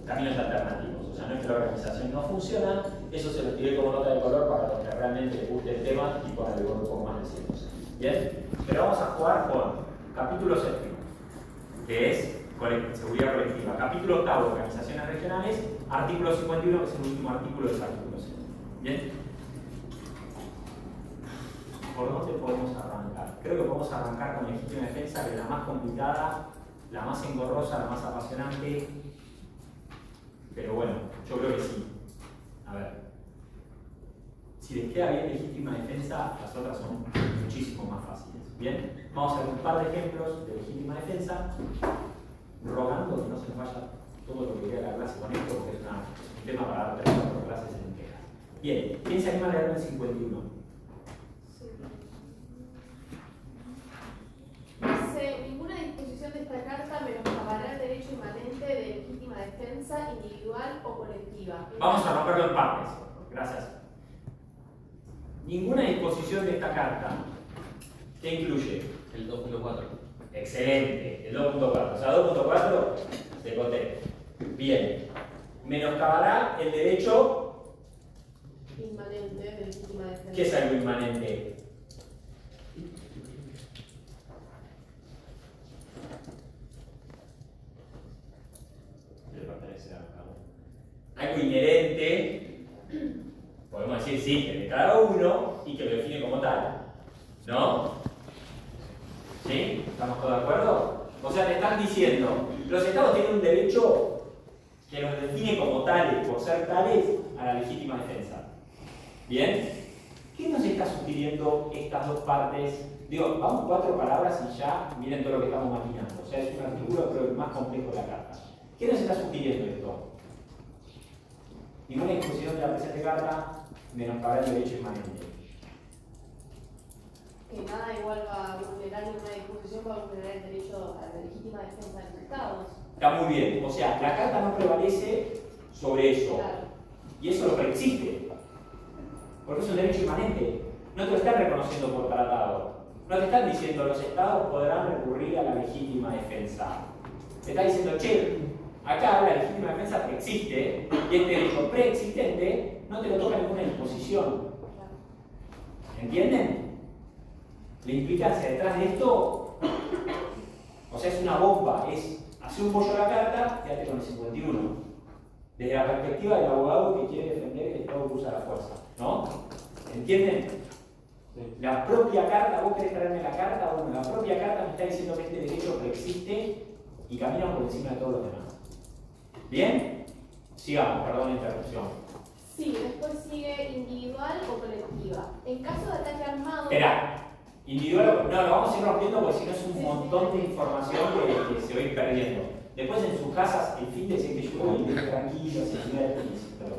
caminos alternativos. O sea, no es que la organización no funciona, eso se lo tiré como nota de color para los que realmente les guste el tema y para el un poco más de ciencia. ¿Bien? Pero vamos a jugar con capítulo 7, que es seguridad colectiva. Capítulo 8, organizaciones regionales. Artículo 51, que es el último artículo del artículo 7. ¿Bien? ¿Por dónde podemos arrancar? Creo que podemos arrancar con legítima defensa, que es la más complicada, la más engorrosa, la más apasionante. Pero bueno, yo creo que sí. A ver. si les queda bien legítima defensa, las otras son muchísimo más fáciles. Bien, vamos a ver un par de ejemplos de legítima defensa, rogando que no se nos vaya todo lo que queda de la clase con esto, porque es un tema para dar 3 o 4 clases enteras. Bien, ¿quién se anima a leerme el 51? Dice, ninguna disposición de esta carta menoscabará el derecho inmanente de legítima defensa individual o colectiva. Vamos a romperlo en partes. Gracias. Ninguna disposición de esta carta, ¿qué incluye? El 2.4. Excelente, el 2.4. O sea, 2.4 te conté. Bien. Menoscabará el derecho. Inmanente de legítima defensa. ¿Qué es algo inmanente? Le pertenece a cada uno. Algo inherente, podemos decir sí, que de cada uno y que lo define como tal. ¿No? ¿Sí? ¿Estamos todos de acuerdo? O sea, te están diciendo, los estados tienen un derecho que los define como tales, por ser tales, a la legítima defensa. ¿Bien? ¿Qué nos está sugiriendo estas dos partes? Digo, vamos 4 palabras y ya miren todo lo que estamos maquinando. O sea, es un artículo, pero el más complejo de la carta. ¿Qué nos está sugiriendo esto? Ninguna disposición de la presente carta menoscabará el derecho inmanente. Que nada igual va a vulnerar ninguna disposición, va a vulnerar el derecho a la legítima defensa de los estados. Está muy bien. O sea, la carta no prevalece sobre eso. Claro. Y eso lo preexiste. Porque es un derecho inmanente. No te lo están reconociendo por tratado. No te están diciendo los estados podrán recurrir a la legítima defensa. Te está diciendo, che, acá la legítima defensa preexiste y este derecho preexistente no te lo toca ninguna disposición. ¿Entienden? La implicancia detrás de esto, o sea, es una bomba, es hacer un pollo a la carta, quédate con el 51. Desde la perspectiva del abogado que quiere defender el Estado que usa la fuerza, ¿no? ¿Entienden? La propia carta, vos querés traerme la carta, bueno, la propia carta me está diciendo que este derecho preexiste y camina por encima de todos los demás. ¿Bien? Sigamos, perdón la interrupción. Sí, después sigue individual o colectiva. En caso de ataque armado. Espera, individual, no, lo vamos a ir rompiendo porque si no es un montón de información que se va a ir perdiendo. Después en sus casas, el fin de semana que yo voy tranquilo, se divierten, pero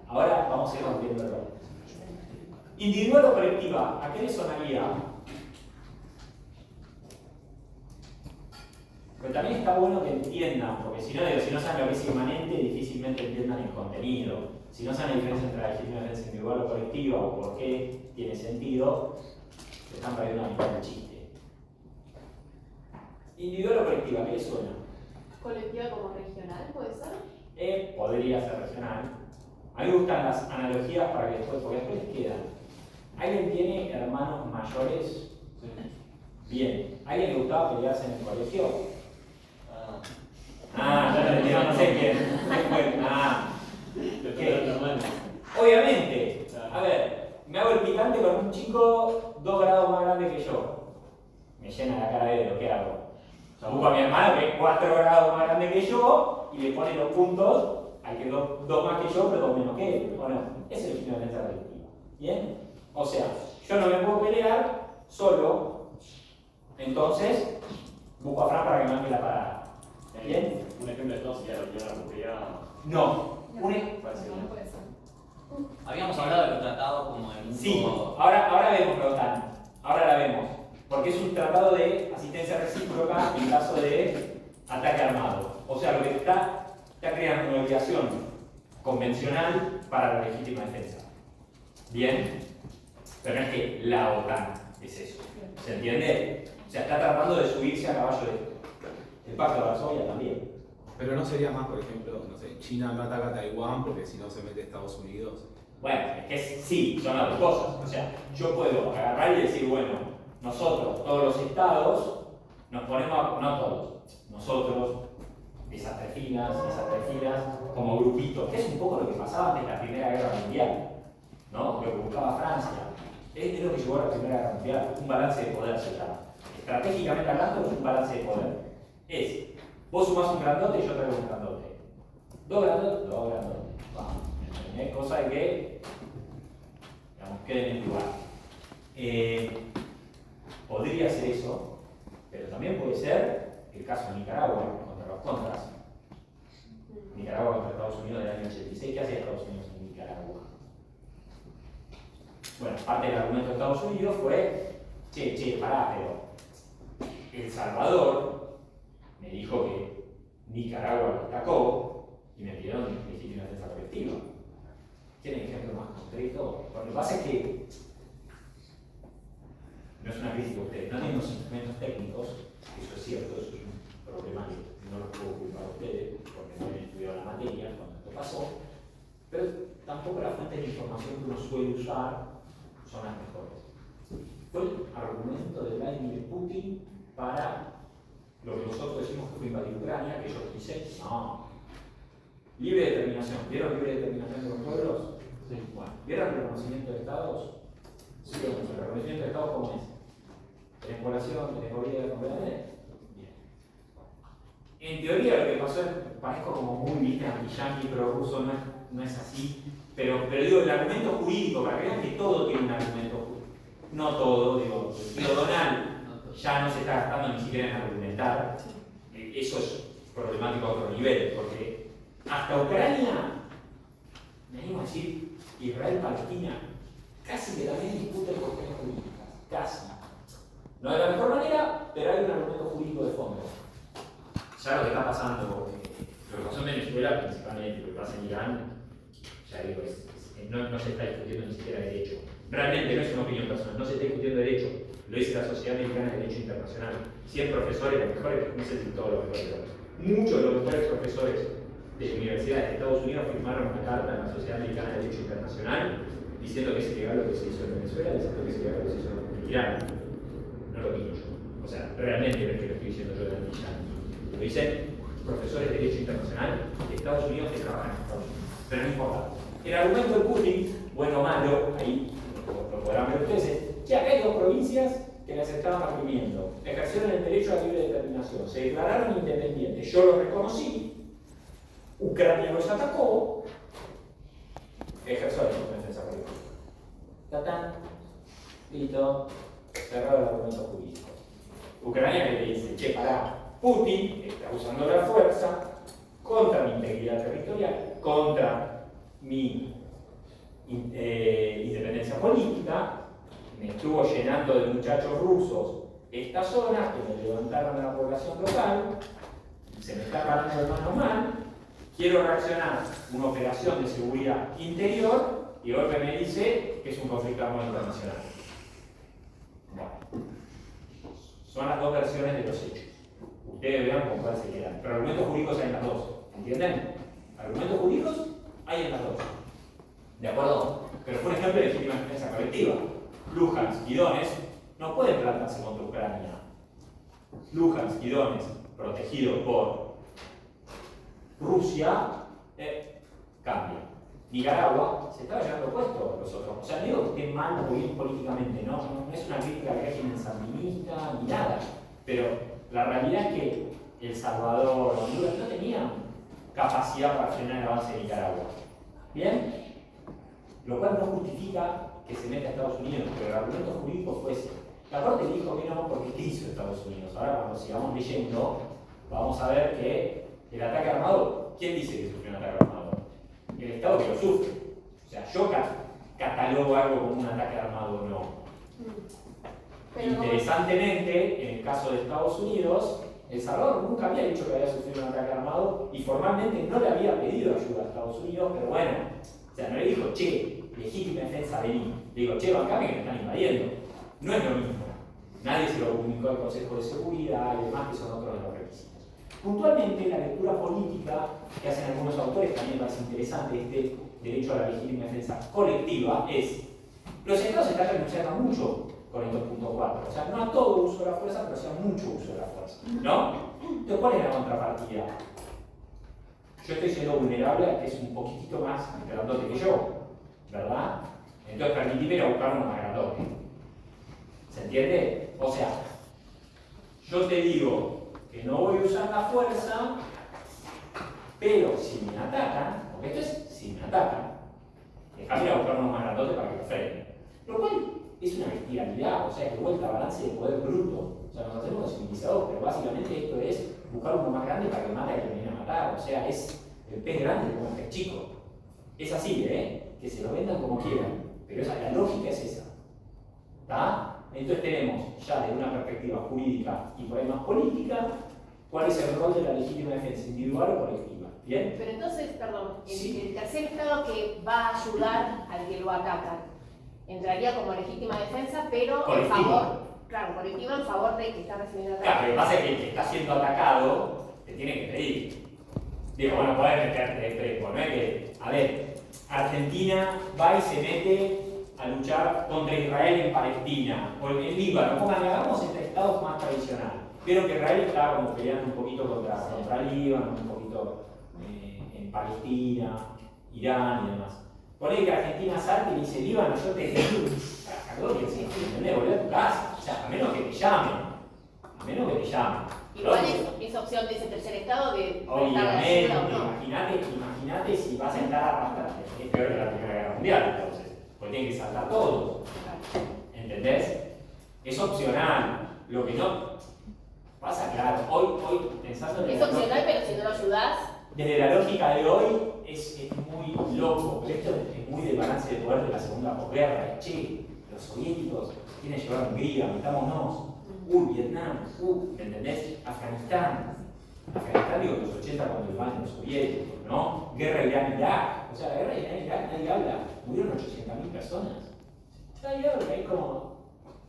ahora vamos a ir rompiéndolo. Individual o colectiva, ¿a qué le sonaría? Pero también está bueno que entiendan, porque si no saben lo que es inmanente, difícilmente entiendan el contenido. Si no saben la diferencia entre la legítima defensa individual o colectiva o por qué tiene sentido, se están perdiendo la mitad del chiste. Individual o colectiva, ¿qué les suena? Colectiva como regional, ¿puede ser? Podría ser regional. A mí me gustan las analogías para que después, porque después les quedan. ¿Alguien tiene hermanos mayores? Sí. Bien. ¿Alguien le gustaba pelearse en el colegio? Ah. Ya lo entendí, no sé quién. Te ¿Qué? ponen la mano. Obviamente. A ver, me hago el picante con un chico 2 grados más grande que yo. Me llena la cara de dedo, ¿qué hago? Busco a mi hermano que es 4 grados más grande que yo y le pone los puntos al que 2 más que yo, pero 2 menos que él. Bueno, esa es la legítima defensa colectiva. ¿Bien? O sea, yo no me puedo pelear solo, entonces busco a Fran para que me mande la parada. ¿Bien? Un ejemplo de todo sería la primera propiedad. No. Parece No, bien. puede ser. Habíamos hablado de los tratados como en un Sí, poco- ahora vemos, Rotan. Ahora la vemos. Porque es un tratado de asistencia recíproca en caso de ataque armado. O sea, lo que está creando una obligación convencional para la legítima defensa. ¿Bien? Pero no es que la OTAN es eso. ¿Se entiende? O sea, está tratando de subirse a caballo de esto. El Pacto de Varsovia también. Pero no sería más, por ejemplo, no sé, China no ataca a Taiwán porque si no se mete Estados Unidos. Bueno, es que sí, son las dos cosas. O sea, yo puedo agarrar y decir, bueno, nosotros, todos los estados, nos ponemos, no todos, nosotros, esas tres filas, como grupitos, que es un poco lo que pasaba antes de la Primera Guerra Mundial, ¿no? Lo que buscaba Francia. Es lo que llevó a la Primera Guerra Mundial, un balance de poder se llama. Estratégicamente hablando, es un balance de poder. Es, vos sumás un grandote y yo traigo un grandote. 2 grandotes, 2 grandotes. Vamos. Es cosa de que, digamos, queden en el lugar. Podría ser eso, pero también puede ser el caso de Nicaragua contra los contras. Nicaragua contra Estados Unidos del año 86. ¿Qué hacía Estados Unidos en Nicaragua? Bueno, parte del argumento de Estados Unidos fue, pará, pero El Salvador me dijo que Nicaragua lo atacó y me pidieron legítima defensa colectiva. ¿Tienen ejemplo más concreto? Lo que pasa es que no es una crítica a ustedes, no tienen los instrumentos técnicos, eso es cierto, eso es un problema que no los puedo culpar a ustedes porque no han estudiado la materia cuando esto pasó, pero tampoco las fuentes de información que uno suele usar son las mejores. Fue el argumento de Vladimir Putin para lo que nosotros decimos que fue invadir Ucrania, que ellos dicen, no, libre determinación. ¿Vieron libre determinación de los pueblos? Sí. Bueno, ¿vieron el reconocimiento de estados? Sí, el reconocimiento de estados, ¿cómo es? ¿Tenés población? ¿Tenés gobierno? Bien. En teoría lo que pasó es, parezco como muy anti-yanqui, pero ruso no es así. Pero digo, el argumento jurídico, para que vean que todo tiene un argumento jurídico. No todo, digo, el tío Donald ya no se está gastando ni siquiera en argumentar. Eso es problemático a otro nivel, porque hasta Ucrania, me animo a decir, Israel-Palestina, casi que también discuten cuestiones jurídicas, casi. No de la mejor manera, pero hay un argumento jurídico de fondo. Ya lo que está pasando, lo que pasó en Venezuela, principalmente lo que pasa en Irán, ya digo, no se está discutiendo ni siquiera derecho. Realmente no es una opinión personal, no se está discutiendo derecho, lo dice la Sociedad Americana de Derecho Internacional. 100 profesores, los mejores, no sé si todos los mejores, muchos de los mejores profesores de universidades de Estados Unidos firmaron una carta en la Sociedad Americana de Derecho Internacional diciendo que es ilegal lo que se hizo en Venezuela, diciendo que es ilegal lo que se hizo en Irán. No lo digo yo. O sea, realmente no es que lo estoy diciendo yo de anti-yanqui. Lo dicen profesores de Derecho Internacional de Estados Unidos que trabajan en Estados Unidos. Pero no importa. El argumento de Putin, bueno o malo, ahí lo podrán ver ustedes, es que acá hay dos provincias que las estaban reprimiendo. Ejercieron el derecho a la libre determinación. Se declararon independientes. Yo los reconocí. Ucrania los atacó. Ejerció la defensa colectiva. Tatán. Listo. Cerrado el argumento jurídico. Ucrania que le dice, pará, Putin está usando la fuerza contra mi integridad territorial, contra mi independencia política, me estuvo llenando de muchachos rusos estas zonas que me levantaron a la población local, se me está parando de mano mal, quiero reaccionar una operación de seguridad interior y ahora me dice que es un conflicto armado internacional. Bueno, son las dos versiones de los hechos. Ustedes vean con cuál se quedan. Pero argumentos jurídicos hay en las dos. ¿Entienden? Argumentos jurídicos hay en las dos. ¿De acuerdo? Pero por ejemplo, de legítima defensa colectiva. Luhansk y Donetsk no pueden plantarse contra Ucrania. Luhansk y Donetsk, protegidos por Rusia, cambia. Nicaragua se estaba llevando puesto los otros. O sea, no digo que esté mal o bien políticamente, no es una crítica al régimen sandinista ni nada. Pero la realidad es que El Salvador, Honduras, no tenían capacidad para frenar el avance de Nicaragua. ¿Bien? Lo cual no justifica que se meta a Estados Unidos, pero el argumento jurídico fue ese. La Corte dijo que no porque ¿qué hizo Estados Unidos? Ahora cuando sigamos leyendo, vamos a ver que el ataque armado, ¿quién dice que sufrió un ataque armado? El Estado que lo sufre. O sea, yo catalogo algo como un ataque armado o no. Pero interesantemente, en el caso de Estados Unidos, El Salvador nunca había dicho que había sufrido un ataque armado y formalmente no le había pedido ayuda a Estados Unidos, pero bueno, o sea, no le dijo, che, legítima defensa, vení. Le digo, che, bancame que me están invadiendo. No es lo mismo. Nadie se lo comunicó al Consejo de Seguridad y demás, que son otros de los requisitos. Puntualmente, la lectura política que hacen algunos autores, también más interesante, este derecho a la legítima defensa colectiva, es: los estados están renunciando mucho con el 2.4, o sea, no a todo uso de la fuerza, pero sí a mucho uso de la fuerza, ¿no? Entonces, ¿cuál es la contrapartida? Yo estoy siendo vulnerable a que es un poquitito más grandote que yo, ¿verdad? Entonces, permitime ir a buscar uno más grandote. ¿Se entiende? O sea, yo te digo que no voy a usar la fuerza, pero si me atacan, porque esto es si me atacan, déjame ir a buscar uno más grandote para que lo frene. Lo cual es una bestialidad, o sea, que vuelta a balance de poder bruto. O sea, nos hacemos civilizados, pero básicamente esto es buscar uno más grande para que mate a quien viene a matar. O sea, es el pez grande como el pez chico. Es así, que se lo vendan como quieran, pero la lógica es esa. ¿Está? Entonces tenemos ya desde una perspectiva jurídica y por ahí más política, cuál es el rol de la legítima defensa, individual o colectiva. ¿Bien? Pero entonces, perdón, Sí. el tercer estado que va a ayudar al que lo ataca entraría como legítima defensa, pero en Colectivo. favor, claro, colectivo en favor de que está recibiendo Claro, ataque. lo que pasa es que el que está siendo atacado te tiene que pedir. Digo, bueno, podés meterte preso, ¿no? Es que, a ver, Argentina va y se mete a luchar contra Israel en Palestina, o en Líbano, hagamos entre estados más tradicionales. Vieron que Israel estaba como peleando un poquito contra Líbano, un poquito en Palestina, Irán y demás. Ponele que Argentina salte y dice, Líbano, yo te digo, a gloria, sí, ¿entendés? Volver a tu casa, o sea, a menos que te llamen. Igual es opción de ese tercer estado de Obviamente, prestar ayuda o no. imagínate si vas a entrar a arrastrar. Es peor que la Primera Guerra Mundial, entonces, porque tienen que saltar todos. ¿Entendés? Es opcional. Lo que no pasa, claro, hoy pensando en Es opcional, pero si no lo ayudás, desde la lógica de hoy es muy loco, pero esto es muy de balance de poder de la segunda posguerra. Che, los soviéticos quieren llevar a Hungría, metámonos. Vietnam, ¿me entendés? Afganistán, digo, en los 80 cuando van los soviéticos, ¿no? Guerra Irán-Irak, o sea, la guerra Irán-Irak nadie habla, murieron 800.000 personas. Nadie habla, es como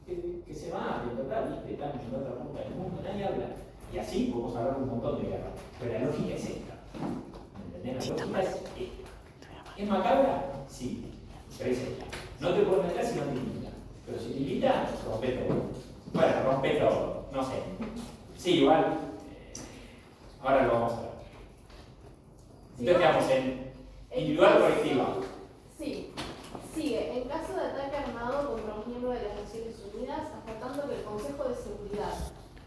que se maten, ¿verdad? ¿Viste? Están en otra punta del mundo, nadie habla. Y así podemos hablar de un montón de guerras, pero la lógica es esta. ¿Me entendés? La lógica es esta. ¿Es macabra? Sí, pero es esta. No te puedes meter si no te invitan, pero si te invitan, rompe todo. Bueno, rompe todo, no sé. Sí, igual. Ahora lo vamos a ver. Entonces quedamos en individual o colectiva. Sí. Sigue. En caso de ataque armado contra un miembro de las Naciones Unidas, acatando que el Consejo de Seguridad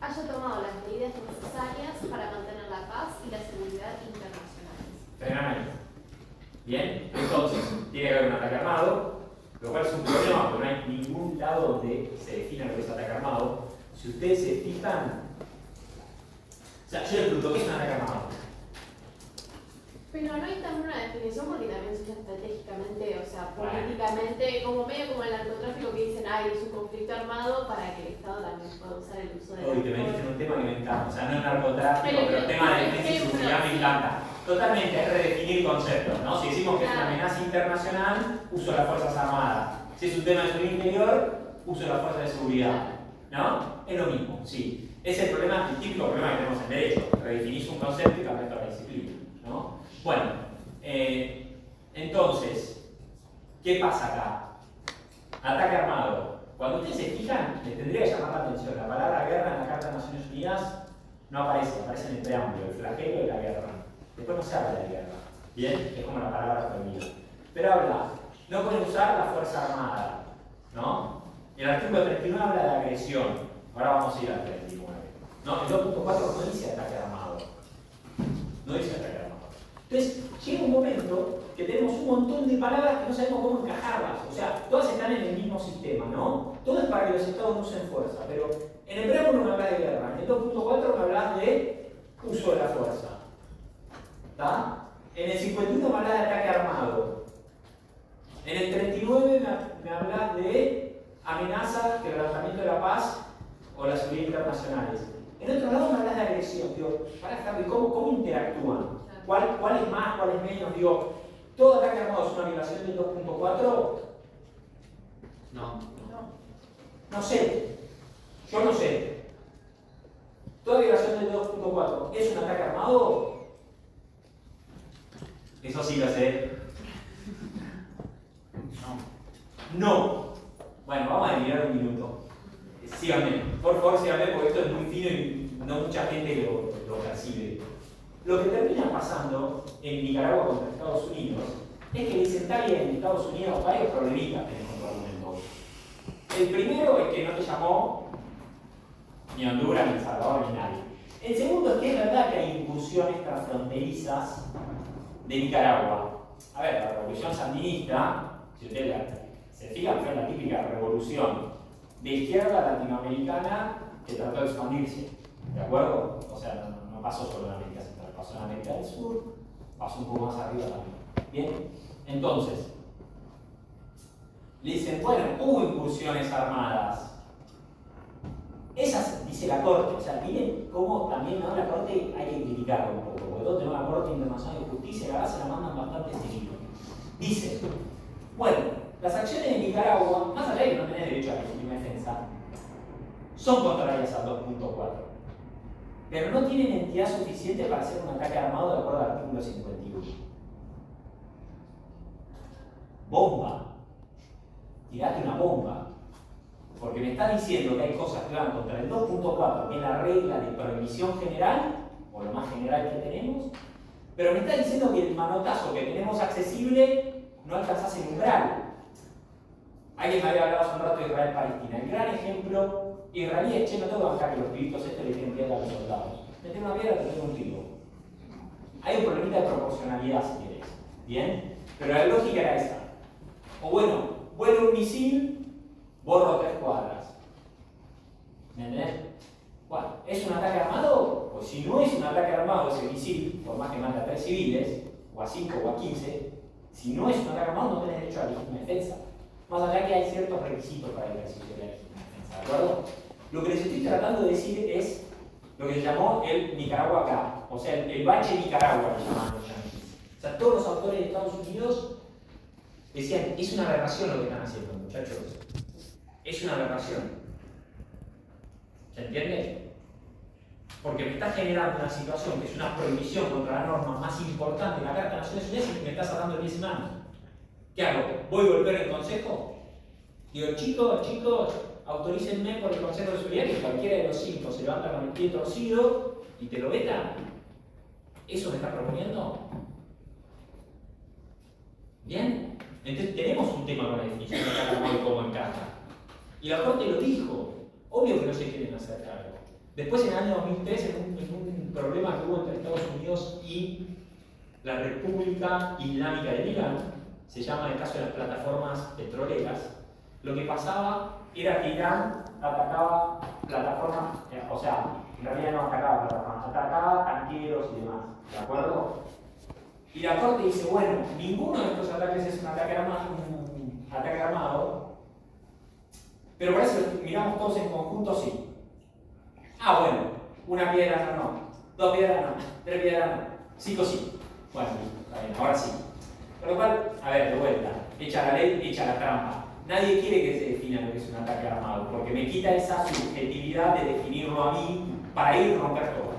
haya tomado las medidas necesarias para mantener la paz y la seguridad internacionales. Frenan ahí. Bien, entonces, tiene que haber un ataque armado. Lo cual es un problema porque no hay ningún lado donde se defina lo que es ataque armado. Si ustedes se fijan, o sea, yo les pregunto, ¿qué es un ataque armado? Pero no hay tan una definición porque también se usa estratégicamente, o sea, Bueno. políticamente, como medio como el narcotráfico que dicen, ay, es un conflicto armado para que el Estado también pueda usar el uso de Hoy te metiste en un tema que me encanta, o sea, no es narcotráfico, pero el tema de defensa y ejemplo, seguridad me sí. encanta. Totalmente, es redefinir conceptos, ¿no? Si decimos que es una amenaza internacional, uso de las Fuerzas Armadas. Si es un tema de seguridad interior, uso de las Fuerzas de Seguridad. ¿No? Es lo mismo, sí. Es el problema, el típico problema que tenemos en derecho. Redefinís un concepto y cambias toda la disciplina, ¿no? Bueno, entonces, ¿qué pasa acá? Ataque armado. Cuando ustedes se fijan, les tendría que llamar la atención. La palabra guerra en la Carta de Naciones Unidas no aparece, aparece en el preámbulo, el flagelo de la guerra. Después no se habla de guerra. Bien, es como la palabra prohibida. Pero habla, no pueden usar la fuerza armada, ¿no? El artículo 39 habla de agresión. Ahora vamos a ir al 39. No, el 2.4 no dice ataque armado. No dice ataque armado. Entonces, llega un momento que tenemos un montón de palabras que no sabemos cómo encajarlas. O sea, todas están en el mismo sistema, ¿no? Todo es para que los estados no usen fuerza. Pero en el preámbulo me hablas de guerra. En el 2.4 me hablas de uso de la fuerza. ¿Está? En el 51 me hablas de ataque armado. En el 39 me hablas de amenazas, quebrantamiento de la paz o la seguridad internacionales. En otro lado me hablas de agresión. Digo, ¿cómo interactúan? ¿Cuál es más, cuál es menos? Digo, ¿todo ataque armado es una violación del 2.4? No sé. Yo no sé. ¿Toda violación del 2.4 es un ataque armado? Eso sí lo sé. No. Bueno, vamos a adivinar un minuto. Síganme, por favor síganme porque esto es muy fino y no mucha gente lo percibe. Lo que termina pasando en Nicaragua contra Estados Unidos es que dicen, está bien, Estados Unidos, varios problemitas tenés con tu argumento. El primero es que no te llamó ni Honduras, ni El Salvador, ni nadie. El segundo es que es verdad que hay incursiones transfronterizas de Nicaragua. A ver, la revolución sandinista, si ustedes Se fijan, fue la típica revolución de izquierda latinoamericana que trató de expandirse. ¿De acuerdo? O sea, no pasó solo en América Central, pasó en América del Sur, pasó un poco más arriba también. Bien, entonces, le dicen, bueno, hubo incursiones armadas. Esas, dice la Corte, o sea, miren cómo también la Corte hay que criticarlo un poco, porque todos tenemos la Corte Internacional de Justicia y ahora se la mandan bastante seguido. Dice, bueno, las acciones de Nicaragua, más allá de que no tenés derecho a la legítima defensa, son contrarias al 2.4, pero no tienen entidad suficiente para hacer un ataque armado de acuerdo al artículo 51. Bomba. Tirate una bomba. Porque me está diciendo que hay cosas que van contra el 2.4, que es la regla de prohibición general, o lo más general que tenemos, pero me está diciendo que el manotazo que tenemos accesible no alcanzás el umbral. Alguien me había hablado hace un rato de Israel-Palestina. El gran ejemplo israelí es, che, no tengo que bancar que los pibitos estos le tienen piedra a los soldados. Meten una piedra, te tengo un tiro. Hay un problemita de proporcionalidad, si querés. ¿Bien? Pero la lógica era esa. O bueno, vuelo un misil, borro 3 cuadras. ¿Me entendés? Bueno, ¿es un ataque armado? Pues si no es un ataque armado ese misil, por más que manda a 3 civiles, o a 5 o a 15, si no es un ataque armado no tenés derecho a la legítima defensa. Más allá que hay ciertos requisitos para el ejercicio de la legítima defensa, ¿de acuerdo? Lo que les estoy tratando de decir es lo que se llamó el Nicaragua acá, o sea, el bache Nicaragua que llamaban los yanquis. O sea, todos los autores de Estados Unidos decían, es una aberración lo que están haciendo, muchachos. Es una aberración. ¿Se entiende? Porque me está generando una situación que es una prohibición contra la norma más importante de la Carta de Naciones Unidas y me está sacando el 10 en mano. ¿Qué hago? ¿Voy a volver el consejo? Digo, chicos, autorícenme por el Consejo de Seguridad que cualquiera de los 5 se levanta con el pie torcido y te lo veta. ¿Eso me está proponiendo? ¿Bien? Entonces tenemos un tema con la definición de cada uno y cómo encaja. Y la Corte lo dijo. Obvio que no se quieren hacer cargo. Después, en el año 2003, en un problema que hubo entre Estados Unidos y la República Islámica de Irán, se llama el caso de las plataformas petroleras, lo que pasaba era que Irán atacaba plataformas, o sea, en realidad no atacaba plataformas, atacaba tanqueros y demás, ¿de acuerdo? Y la Corte dice, bueno, ninguno de estos ataques es un ataque armado, pero por eso miramos todos en conjunto, sí. Ah, bueno, una piedra no, 2 piedras no, 3 piedras no, 5 sí. Bueno, está bien, ahora sí. Con lo cual, a ver, de vuelta, echa la ley, echa la trampa. Nadie quiere que se defina lo que es un ataque armado, porque me quita esa subjetividad de definirlo a mí para ir a romper todo.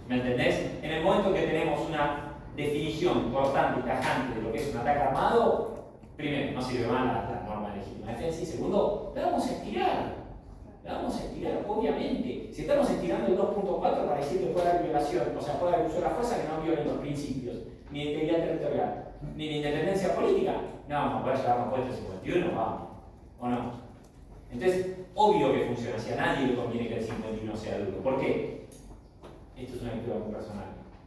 ¿Me entendés? En el momento que tenemos una definición cortante y tajante de lo que es un ataque armado, primero, no sirve mal la norma de legítima defensa, y segundo, la vamos a estirar. La vamos a estirar, obviamente. Si estamos estirando el 2.4 para decir que puede haber violación, o sea, puede haber uso de la fuerza que no violen los principios, ni de integridad territorial, ni de independencia política, no vamos a poder llevarnos puesto el 51, vamos. ¿O no? Entonces, obvio que funciona así. A nadie le conviene que el 51 sea duro. ¿Por qué? Esto es una lectura muy personal.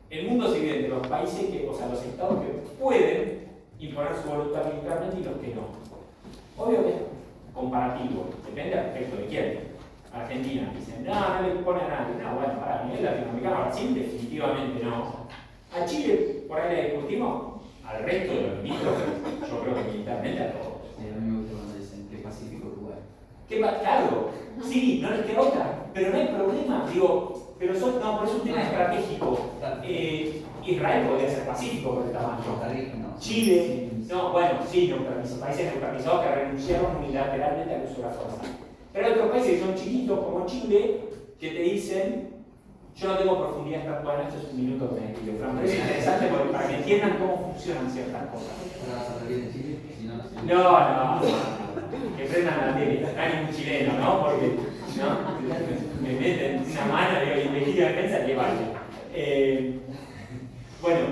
El mundo se divide entre los países que, o sea, los estados que pueden imponer su voluntad militarmente y los que no. Obvio que es comparativo, depende del aspecto de quién. Argentina dicen, no le impone a nadie. No, bueno, para nivel latinoamericano, Brasil definitivamente no. A Chile, por ahí le discutimos, al resto de los ministros, yo creo que militarmente a todos. A mí me gusta cuando dicen que Pacífico Uruguay. Claro, sí, no les queda otra, pero no hay problema, digo, pero no, por eso es un tema estratégico. Israel podría ser pacífico por el tamaño. Costa Rica, no. Chile, no, bueno, sí, países neutralizados que renunciaron unilateralmente al uso de la fuerza. Pero hay otros países que son chiquitos, como Chile, que te dicen, yo no tengo profundidad esto es un minuto que me escribo, pero es interesante porque, para que entiendan cómo funcionan ciertas cosas. ¿Ahora vas a salir de Chile? Si no, No. Que prendan la tele, no hay ningún chileno, ¿no? Porque, ¿no? Me meten una mano y me quiero defensa que vale. Bueno,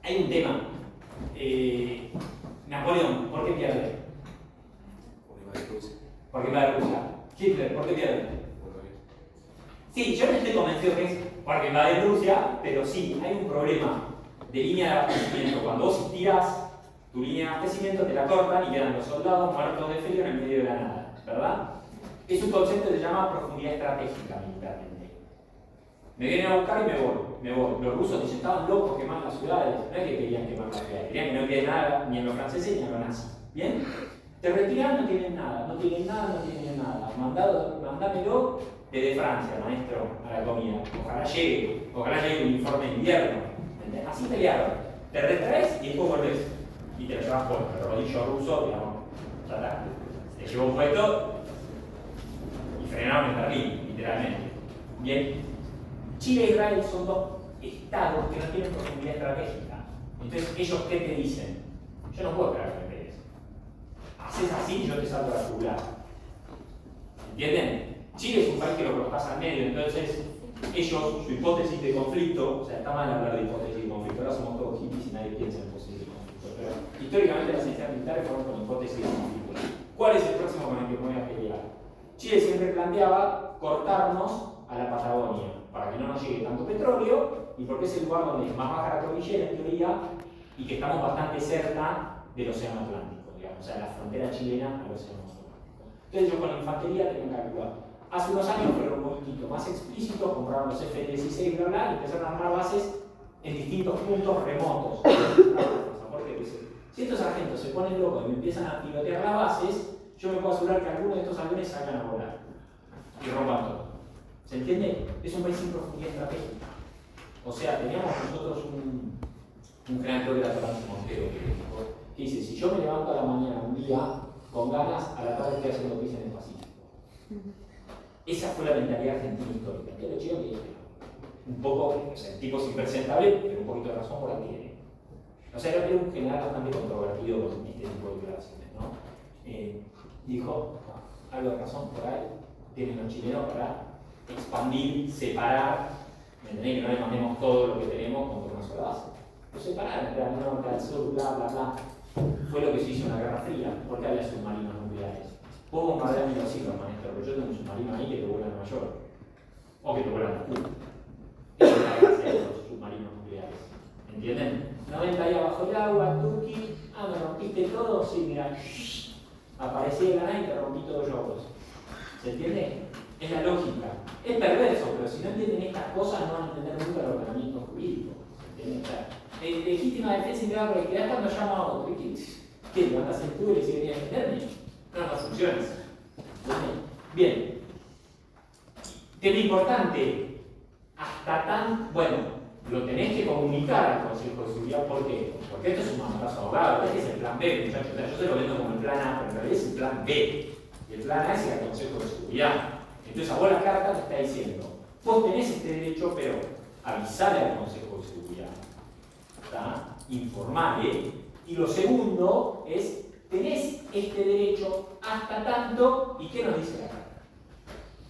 hay un tema. Napoleón, ¿por qué pierde? Porque va de Rusia. Hitler, ¿por qué pierde? Sí, yo no estoy convencido que es porque va de Rusia, pero sí, hay un problema de línea de abastecimiento. Cuando vos tirás tu línea de abastecimiento, te la cortan y quedan los soldados muertos de frío en el medio de la nada, ¿verdad? Es un concepto que se llama profundidad estratégica militarmente. Me vienen a buscar y me voy. Los rusos dicen, estaban locos quemando las ciudades. No es que querían quemar las ciudades, querían que no quede nada, ni en los franceses ni en los nazis. ¿Bien? Te retiran, no tienen nada. Mandámelo desde Francia, maestro, a la comida. Ojalá llegue un informe de invierno. ¿Entendés? Así pelearon. Te retraes y después volvés. Y te lo llevas por el rodillo ruso, digamos. Ya está. Te llevó puesto y frenaron en Berlín, literalmente. Bien. Chile e Israel son dos estados que no tienen profundidad estratégica. Entonces, ¿ellos qué te dicen? Yo no puedo esperar que me pegues. Haces así y yo te salgo a la jugular. ¿Entienden? Chile es un país que lo colocas al medio, entonces ellos, su hipótesis de conflicto, o sea, está mal hablar de hipótesis de conflicto, ahora somos todos hippies y nadie piensa en hipótesis de conflicto, pero históricamente las ciencias militares fueron con hipótesis de conflicto. ¿Cuál es el próximo con el que me voy a pelear? Chile siempre planteaba cortarnos a la Patagonia, para que no nos llegue tanto petróleo, y porque es el lugar donde es más baja la cordillera, en teoría, y que estamos bastante cerca del Océano Atlántico, digamos, o sea, la frontera chilena al Océano Atlántico. Entonces yo con la infantería tengo calculado. Hace unos años fueron un poquito más explícitos, compraron los F-16, bla, bla, y empezaron a armar bases en distintos puntos remotos. Porque si estos sargentos se ponen locos y me empiezan a pilotear las bases, yo me puedo asegurar que algunos de estos aviones salgan a volar y rompan todo. ¿Se entiende? Es un país sin profundidad estratégica. O sea, teníamos nosotros un general creo que era Tomás Montero que dice, si yo me levanto a la mañana un día con ganas, a la tarde estoy haciendo pis en el Pacífico. Esa fue la mentalidad argentina histórica. Que lo chido que un poco, o sea, el tipo es impresentable, pero un poquito de razón por la tiene. O sea, era un general bastante controvertido con este tipo de declaraciones, ¿no? Dijo, algo de razón por ahí, tienen los chilenos para expandir, separar, ¿me entendés? Que no le mandemos todo lo que tenemos contra una sola base. Lo separaron, entre el norte, al sur, bla, bla, bla. Fue lo que se hizo en la Guerra Fría, porque había submarinos nucleares. Puedo bombardear ni los hilos, maestro, pero yo tengo un submarino ahí que te vuela a Nueva York. O que te vuela a Moscú. Esa es la gracia de los submarinos nucleares. ¿Entienden? 90 ahí abajo el agua, Tuki, me rompiste todo, sí, mira, aparecí de la nada y te rompí todos los ojos. ¿Se entiende? Es la lógica. Es perverso, pero si no entienden estas cosas no van a entender nunca el ordenamiento jurídico. ¿Se entiende? O sea, legítima defensa integral por equidad cuando llama a otro. ¿Qué? ¿Levantas el tubo y le sigue a defenderme? No funciona. Bien. Tema importante. Hasta tan. Bueno, lo tenés que comunicar al Consejo de Seguridad. ¿Por qué? Porque esto es un mandato ahogado. Este es el plan B, muchachos. O sea, yo se lo vendo como el plan A, pero en realidad es el plan B. Y el plan A es el Consejo de Seguridad. Entonces, a vos la carta te está diciendo: vos tenés este derecho, pero avisale al Consejo de Seguridad. ¿Está? Informale. Y lo segundo es: tenés este derecho hasta tanto. ¿Y qué nos dice la carta?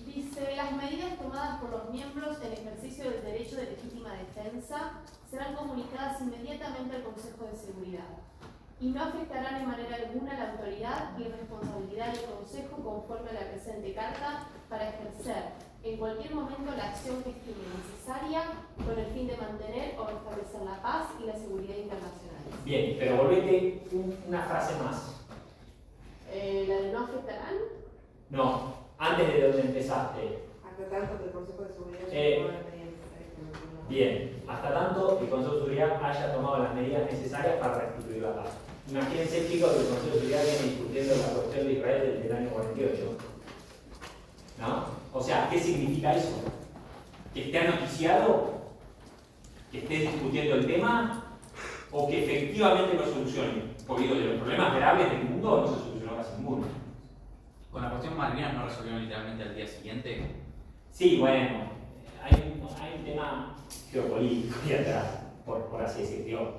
Dice, las medidas tomadas por los miembros en ejercicio del derecho de legítima defensa serán comunicadas inmediatamente al Consejo de Seguridad y no afectarán en manera alguna la autoridad y responsabilidad del Consejo conforme a la presente carta para ejercer en cualquier momento la acción que estime necesaria con el fin de mantener o restablecer la paz y la seguridad internacionales. Bien, pero volvete una frase más. ¿La de no afectarán? No, antes de donde empezaste. Hasta tanto que el Consejo de Seguridad haya tomado las medidas necesarias. Bien, hasta tanto el Consejo de Seguridad haya tomado las medidas necesarias para restituir la paz. Imagínense, chicos, que el Consejo de Seguridad viene discutiendo la cuestión de Israel desde el año 48. ¿No? O sea, ¿qué significa eso? ¿Que esté anoticiado? ¿Que esté discutiendo el tema? ¿O que efectivamente lo solucione? Porque digo, de los problemas graves del mundo no se solucionó casi ninguno. Con la cuestión Malvinas no resolvieron literalmente al día siguiente. Sí, bueno, hay un tema geopolítico ahí atrás, por así decirlo.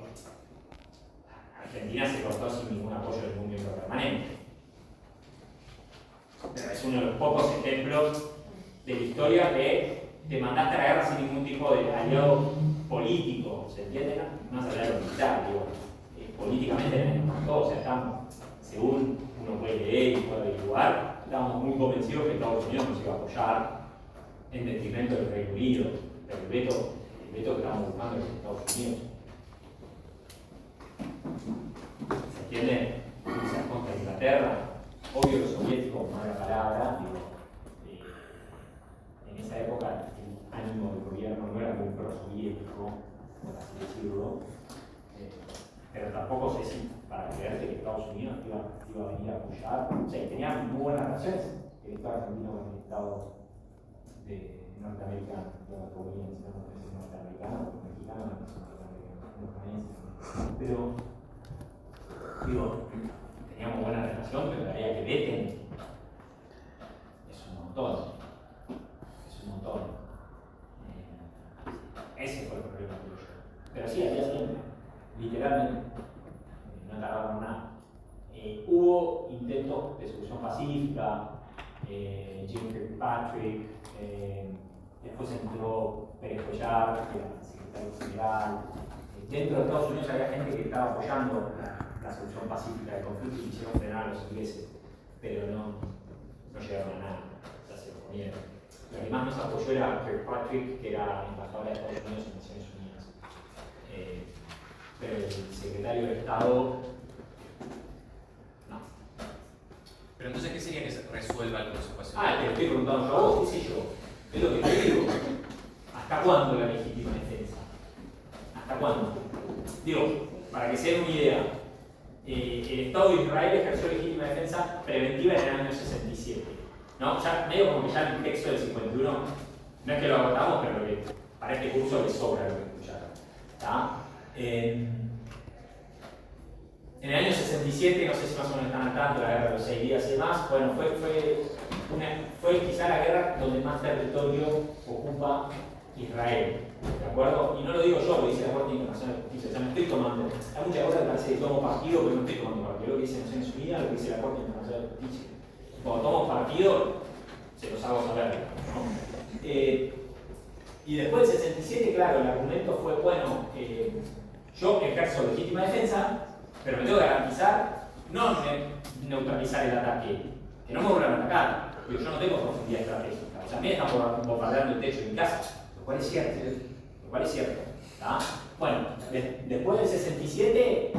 Argentina se cortó sin ningún apoyo del mundo permanente. Pero es uno de los pocos ejemplos de la historia que te mandaste a la guerra sin ningún tipo de aliado político, ¿se entiende? Más allá de lo militar, digo, políticamente nos mató, o sea, estamos, según uno puede leer y puede averiguar, estábamos muy convencidos que Estados Unidos nos iba a apoyar en detrimento del Reino Unido, pero el veto que estamos buscando es Estados Unidos. ¿Se ¿entienden? Rusia contra Inglaterra, obvio los soviéticos, mala palabra, digo, en esa época el ánimo del gobierno no era muy pro-soviético, por así decirlo, pero tampoco sé si para creerte que Estados Unidos iba a venir a apoyar, o sea, tenían muy buenas relaciones el Estado argentino con el Estado norteamericano, no norteamericano, mexicano, pero digo, teníamos buena relación, pero la idea que veten es un montón. Es un montón. Ese fue el problema que yo. Pero sí, había siempre, literalmente, no tardaron nada. Hubo intentos de solución pacífica, Jim Kirkpatrick, después entró Pérez Collar, que era el secretario general. Dentro de Estados Unidos había gente que estaba apoyando la solución pacífica del conflicto y quisieron frenar a los ingleses, pero no llegaron a nada, o sea, se lo comieron. Lo que más nos apoyó era Kirkpatrick, que era embajador de Estados Unidos en Naciones Unidas. Pero el secretario de Estado, no. Pero entonces, ¿qué sería que se resuelva el Consejo Nacional? Te estoy preguntando yo a vos, qué sé yo. Es lo que te digo. ¿Hasta cuándo la legítima defensa? ¿Hasta cuándo? Digo, para que se den una idea, el Estado de Israel ejerció legítima defensa preventiva en el año 67. ¿No? Ya, medio como que ya el texto del 51, no es que lo agotamos, pero que para este curso le sobra lo que escucharon. ¿Está? En el año 67, no sé si más o menos están al tanto, la guerra de los 6 días y demás, bueno, fue quizá la guerra donde más territorio ocupa Israel, ¿de acuerdo? Y no lo digo yo, lo dice la Corte Internacional de Justicia, o sea, me estoy tomando, hay muchas cosas que parece que tomo partido, pero no estoy tomando partido, lo que dice Naciones Unidas, lo que dice la Corte Internacional de Justicia. Cuando tomo partido, se los hago saber, ¿no? Y después del 67, claro, el argumento fue, bueno, yo ejerzo legítima defensa, pero me tengo que garantizar, no neutralizar el ataque, que no me vuelvan a atacar, porque yo no tengo profundidad estratégica. O sea, a mí me están bombardeando el techo de mi casa, lo cual es cierto. ¿Tá? Bueno, después del 67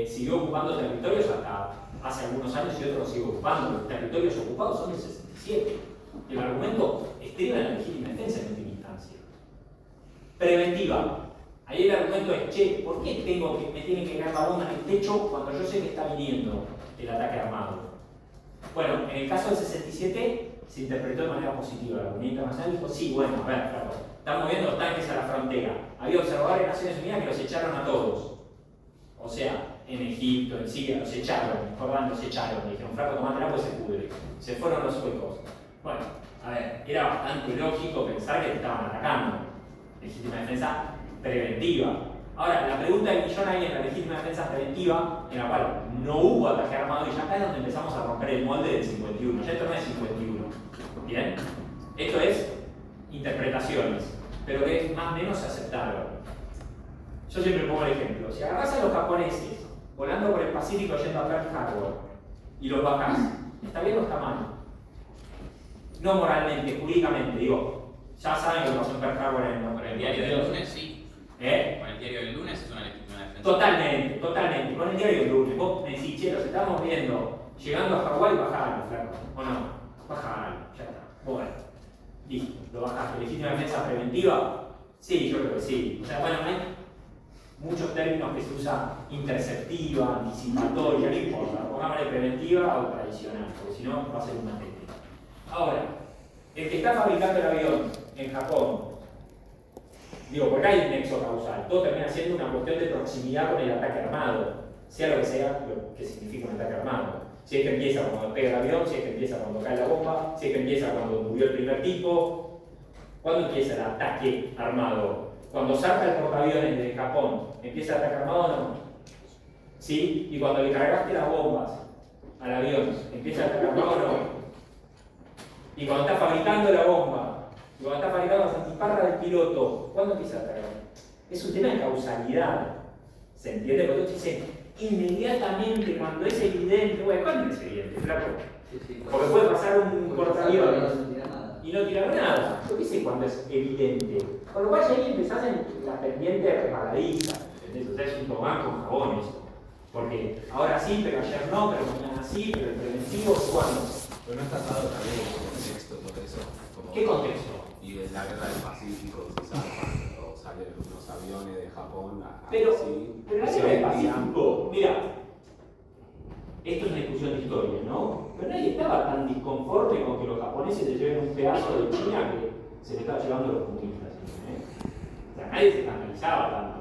siguió ocupando territorios hasta hace algunos años y otros lo sigue ocupando. Los territorios ocupados son del 67. El argumento estriba en la legítima defensa en última instancia. Preventiva. Ahí el argumento es, che, ¿por qué me tienen que caer la bomba en el techo cuando yo sé que está viniendo el ataque armado? Bueno, en el caso del 67 se interpretó de manera positiva. La comunidad internacional dijo, sí, bueno, a ver, claro, están moviendo los tanques a la frontera. Había observadores de Naciones Unidas que los echaron a todos. O sea, en Egipto, en Siria, los echaron, en Jordán los echaron. Le dijeron, flaco, tomátela, pues se pudre. Se fueron los suecos. Bueno, a ver, era bastante lógico pensar que te estaban atacando. Legítima defensa preventiva. Ahora, la pregunta del millón ahí en la legítima defensa preventiva, en la cual no hubo ataque armado, y ya acá es donde empezamos a romper el molde del 51. Ya esto no es 51. ¿Bien? Esto es interpretaciones, pero que más o menos se aceptaron. Yo siempre pongo el ejemplo. Si agarrás a los japoneses volando por el Pacífico yendo a Pearl Harbor y los bajás, ¿está bien o está mal? No moralmente, jurídicamente, digo. Ya saben lo que pasó en Pearl Harbor Con el diario del lunes, sí. Con el diario del lunes es una legítima defensa. Totalmente. Con el diario del lunes. Vos me decís, che, los estamos viendo llegando a Hawái, bajalo, flaco. ¿O no? Bajalo, ya está. Bueno, listo. ¿Lo bajaste? ¿Legítima defensa preventiva? Sí, yo creo que sí. O sea, bueno, hay muchos términos que se usan: interceptiva, anticipatoria, no importa. Pongámosle preventiva o tradicional, porque si no va a ser una técnica. Ahora, el que está fabricando el avión en Japón, digo, porque hay un nexo causal, todo termina siendo una cuestión de proximidad con el ataque armado, sea lo que significa un ataque armado. Si es que empieza cuando pega el avión, si es que empieza cuando cae la bomba, si es que empieza cuando murió el primer tipo. ¿Cuándo empieza el ataque armado? Cuando salta el portaaviones de Japón, ¿empieza el ataque armado o no? ¿Sí? Y cuando le cargaste las bombas al avión, ¿empieza el ataque armado o no? Y cuando está fabricando la bomba, y cuando está fabricando las antiparras del piloto, ¿cuándo empieza a atacar? Es un tema de causalidad. ¿Se entiende? Porque tú dices, inmediatamente, cuando es evidente, bueno, ¿cuándo es evidente, flaco? Porque puede pasar un portaaviones y no tirar nada. Yo qué sé cuándo es evidente. Con lo cual ya ahí empezás en la pendiente resbaladiza. ¿Entendés? O sea, es un tobán con jabón eso. Porque ahora sí, pero ayer no, pero mañana sí, pero el preventivo, ¿cuándo? Pero no está atado también en el contexto, todo eso. Como, ¿Qué contexto? Y en la guerra del Pacífico se zarpan o salen unos aviones de Japón a Pero sí, la se guerra del vendían. Pacífico, mira, esto es una discusión de historia, ¿no? Pero nadie estaba tan disconforme con que los japoneses se lleven un pedazo de China que se le estaba llevando a los comunistas. O sea, nadie se escandalizaba tanto.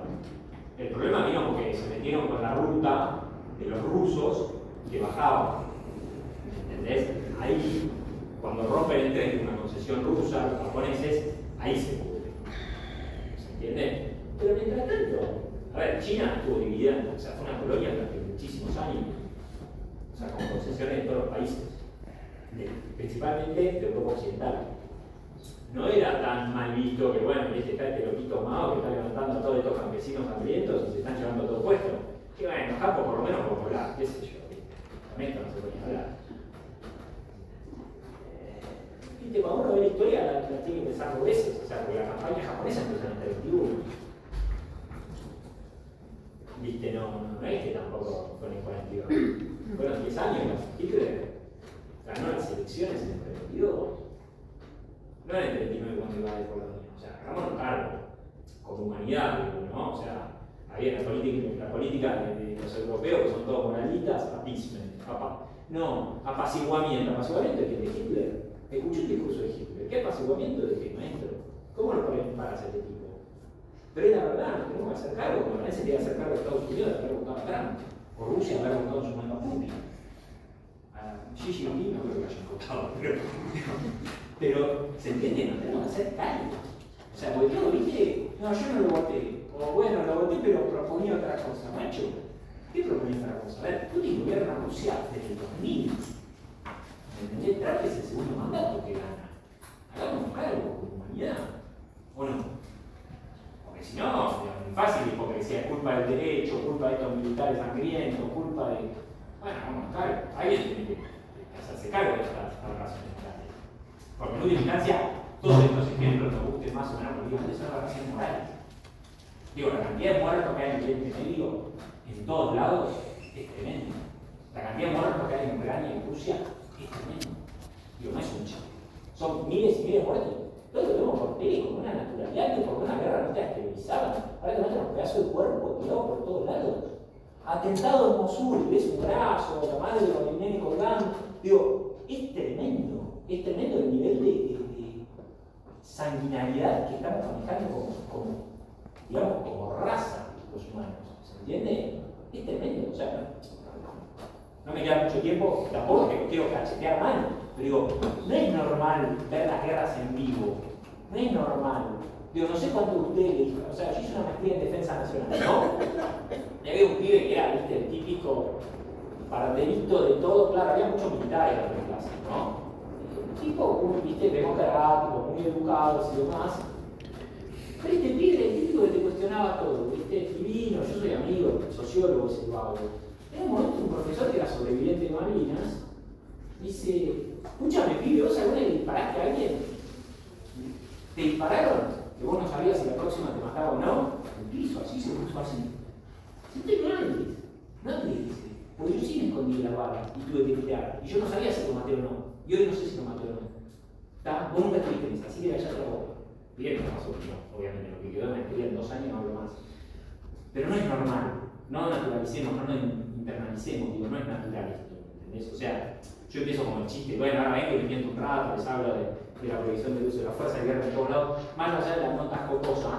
El problema vino porque se metieron con la ruta de los rusos que bajaban. ¿Entendés? Ahí, cuando rompen el tren de una concesión rusa, los japoneses, ahí se cubre. ¿Se entiende? Pero mientras tanto, a ver, China estuvo dividida, o sea, fue una colonia durante muchísimos años. O sea, con concesiones de todos los países, principalmente de Europa Occidental. No era tan mal visto que, bueno, está este loquito Mao que está levantando a todos estos campesinos hambrientos y se están llevando todo puesto. Que bueno, Japón por lo menos por volar, qué sé yo, también esto no se puede hablar. Viste, cuando uno ve la historia, la tiene que pensar dos veces, o sea, porque la campaña japonesa empezó en el 31. Viste, no es que tampoco fue en el 42. Fueron 10 años, Hitler ganó las elecciones en el 32. No en el 39 cuando iba de Polonia, o sea, hagámonos cargo, como humanidad, ¿no? O sea, había la política de los europeos, que son todos moralistas, appeasement, apaciguamiento. ¿Apaciguamiento de qué? De Hitler. Escuché el discurso de Hitler. ¿Qué apaciguamiento de qué, maestro? ¿Cómo lo ponen para ese tipo? Pero es la verdad, nos tenemos que hacer cargo, me parece que iba a hacer cargo de Estados Unidos de haber votado a Trump, o Rusia de haber votado en su momento a Putin. A Xi Jinping no creo que hayan votado, pero ¿se entiende? Nos tenemos que hacer cargo. O sea, porque todo, viste, no, yo no lo voté, o bueno, lo voté pero proponía otra cosa, macho. ¿Qué proponía otra cosa? A ver, Putin gobierna Rusia desde el 2000. ¿Entendés? Trump es el segundo mandato que gana. Hagamos cargo como humanidad, ¿o no? Porque si no, es fácil la hipocresía, es culpa del derecho, culpa de estos militares sangrientos, culpa de... Bueno, vamos a cargo. Alguien tiene que hacerse cargo de estas razones morales. Porque en última instancia, todos estos ejemplos, nos gusten más o menos, porque digo, son razones morales. Digo, la cantidad de muertos que hay en Oriente Medio, en todos lados, es tremenda. La cantidad de muertos que hay en Ucrania y en Rusia es tremendo. Digo, no es un chiste. Son miles y miles de muertos. Todo lo vemos por tele, con una naturalidad, que por una guerra no te esterilizada. Ahora te matan un pedazo de cuerpo tirado por todos lados. Atentado en Mosul, ves un brazo, la madre con el nene colgando. Digo, es tremendo el nivel de sanguinariedad que estamos manejando como raza los humanos. ¿Se entiende? Es tremendo. O sea, no me queda mucho tiempo, tampoco que quiero cachetear mal, pero digo, no es normal ver las guerras en vivo. No es normal. Digo, no sé cuántos de ustedes, o sea, yo hice una maestría en defensa nacional, ¿no? Y había un pibe que era, viste, el típico banderito de todo, claro, había muchos militares en la clase, ¿no? Tipo, viste, democrático, muy educados y demás. Pero este pibe, el típico que te cuestionaba todo, viste, divino, yo soy amigo, sociólogo, ese vago. En un momento un profesor que era sobreviviente de Malvinas dice, escúchame pibe, ¿vos alguna vez le disparaste a alguien? ¿Te dispararon? Que vos no sabías si la próxima te mataba o no. El piso, así se puso así. No dice. Porque yo sí me escondí en la bala y tuve que tirar. Y yo no sabía si lo maté o no. Y hoy no sé si lo maté o no. ¿Está? Vos nunca estuviste en esa, así que callate la boca. Bien, no pasó, no, obviamente, lo que quedó en la maestría en 2 años no hablo más. Pero no es normal. No naturalicemos, no nos internalicemos, digo, no es natural esto, ¿entendés? O sea, yo empiezo como el chiste, bueno, ahora vengo y me miento un rato, les hablo de la prohibición del uso de la fuerza de guerra en todos lados, más allá de las notas jocosas,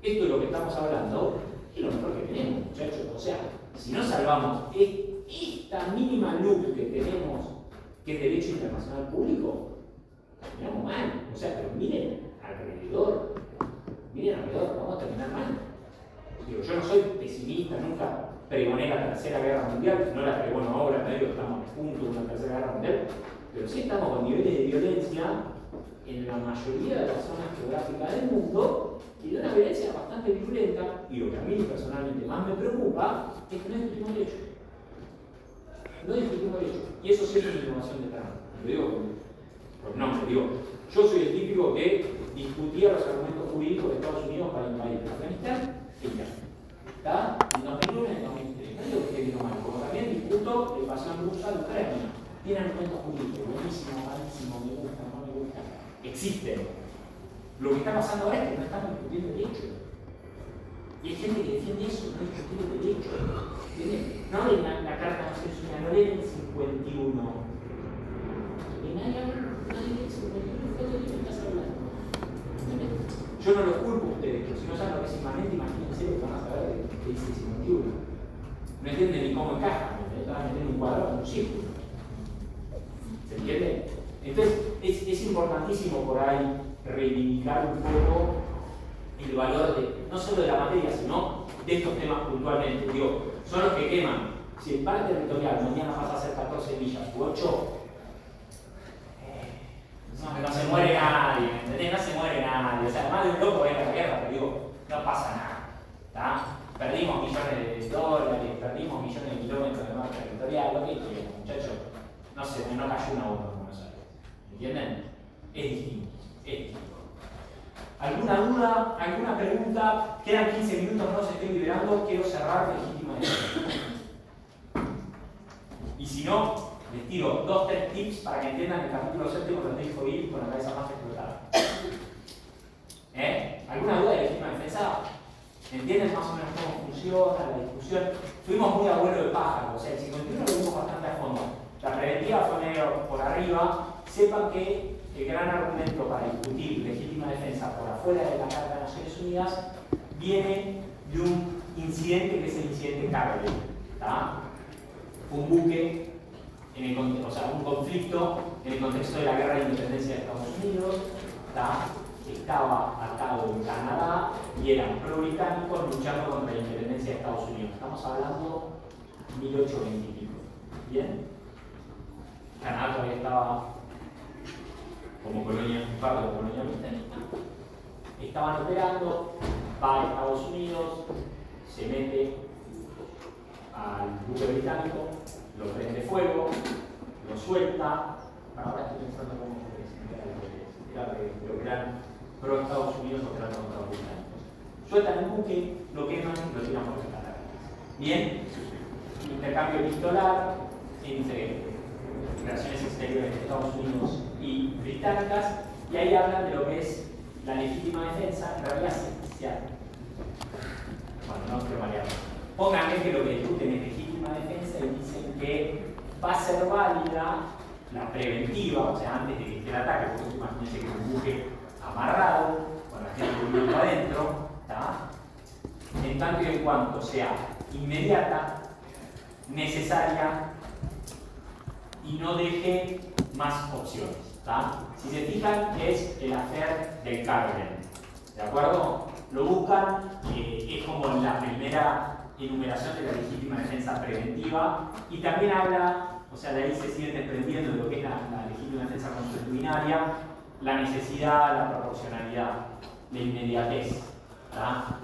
esto es lo que estamos hablando, es lo mejor que tenemos, muchachos. O sea, si no salvamos esta mínima luz que tenemos, que es derecho internacional público, terminamos mal. O sea, pero miren alrededor, vamos a terminar mal. Digo, yo no soy pesimista, nunca pregoné la tercera guerra mundial, no la pregono ahora, no digo que estamos a punto de una tercera guerra mundial, pero sí estamos con niveles de violencia en la mayoría de las zonas geográficas del mundo y de una violencia bastante virulenta, y lo que a mí personalmente más me preocupa es que no discutimos derecho. No discutimos derecho. Y eso sí es una información de Trump. Lo digo por nombre, digo, yo soy el típico que discutía los argumentos jurídicos de Estados Unidos para invadir Afganistán y Irak. ¿Está? En 2001 y en 2003. No digo que esté bien o mal, Tiene argumentos jurídicos, buenísimo, malísimo, me gusta, no me gusta. Existen. Lo que está pasando ahora es que no estamos discutiendo derecho. Y hay gente que defiende eso, no discutir el derecho. ¿Entienden? No leen la Carta de Naciones Unidas, no leen el 51. Y nadie lee el 51, ¿qué de qué estás hablando? ¿Entienden? Yo no los culpo a ustedes, pero si no saben lo que es inmanente, imagínense lo que van a saber de qué dice el 51. No entienden ni cómo encaja, ¿me van a meter un cuadrado en un círculo. ¿Se entiende? Entonces, es importantísimo por ahí reivindicar un poco el valor no solo de la materia, sino de estos temas puntualmente. Digo, son los que queman. Si el parque territorial mañana pasa a ser 14 millas u 8, no se muere nadie, ¿entendés? No se muere nadie. O sea, además de un loco va a ir a la guerra, pero digo, no pasa nada. ¿Tá? Perdimos millones de dólares, perdimos millones de kilómetros de marca territorial, lo que quieran, muchachos. No cayó una bomba en Buenos Aires. ¿Entienden? Es distinto. ¿Alguna duda? ¿Alguna pregunta? Quedan 15 minutos, no los estoy liberando. Quiero cerrar legítima defensa. Y si no, les tiro 2-3 tips para que entiendan el capítulo 7 con los dejo ir con la cabeza más explotada. ¿Alguna duda de legítima defensa? ¿Entienden más o menos cómo funciona la discusión? Fuimos muy a vuelo de pájaro, o sea, el 51 lo vimos bastante a fondo. La preventiva fue medio por arriba. Sepan que el gran argumento para discutir legítima defensa por afuera de la Carta de Naciones Unidas viene de un incidente que es el incidente Carlyle. Un buque, un conflicto en el contexto de la guerra de independencia de Estados Unidos, estaba atado en Canadá y eran pro-británicos luchando contra la independencia de Estados Unidos. Estamos hablando de 1820 y pico. ¿Bien? Canadá todavía estaba como colonia, parte de la colonia británica. Estaban operando, va a Estados Unidos, se mete al buque británico, lo prende fuego, lo suelta. Ahora estoy pensando cómo pero eran pro Estados Unidos o eran contra los británicos. Sueltan el buque, lo queman y lo tiran por las cataratas. Bien, intercambio epistolar entre relaciones exteriores de Estados Unidos y británicas, y ahí hablan de lo que es la legítima defensa. En realidad no quiero marear. Pónganme que lo que discuten es legítima defensa y dicen que va a ser válida la preventiva, o sea, antes de que esté el ataque, porque imagínense que es un buque amarrado, con la gente viviendo adentro, en tanto y en cuanto sea inmediata, necesaria y no deje más opciones. Si se fijan, es el affair del Carlyle, ¿de acuerdo? Lo buscan, es como la primera enumeración de la legítima defensa preventiva, y también habla, o sea, de ahí se sigue desprendiendo de lo que es la legítima defensa consuetudinaria, la necesidad, la proporcionalidad, la inmediatez.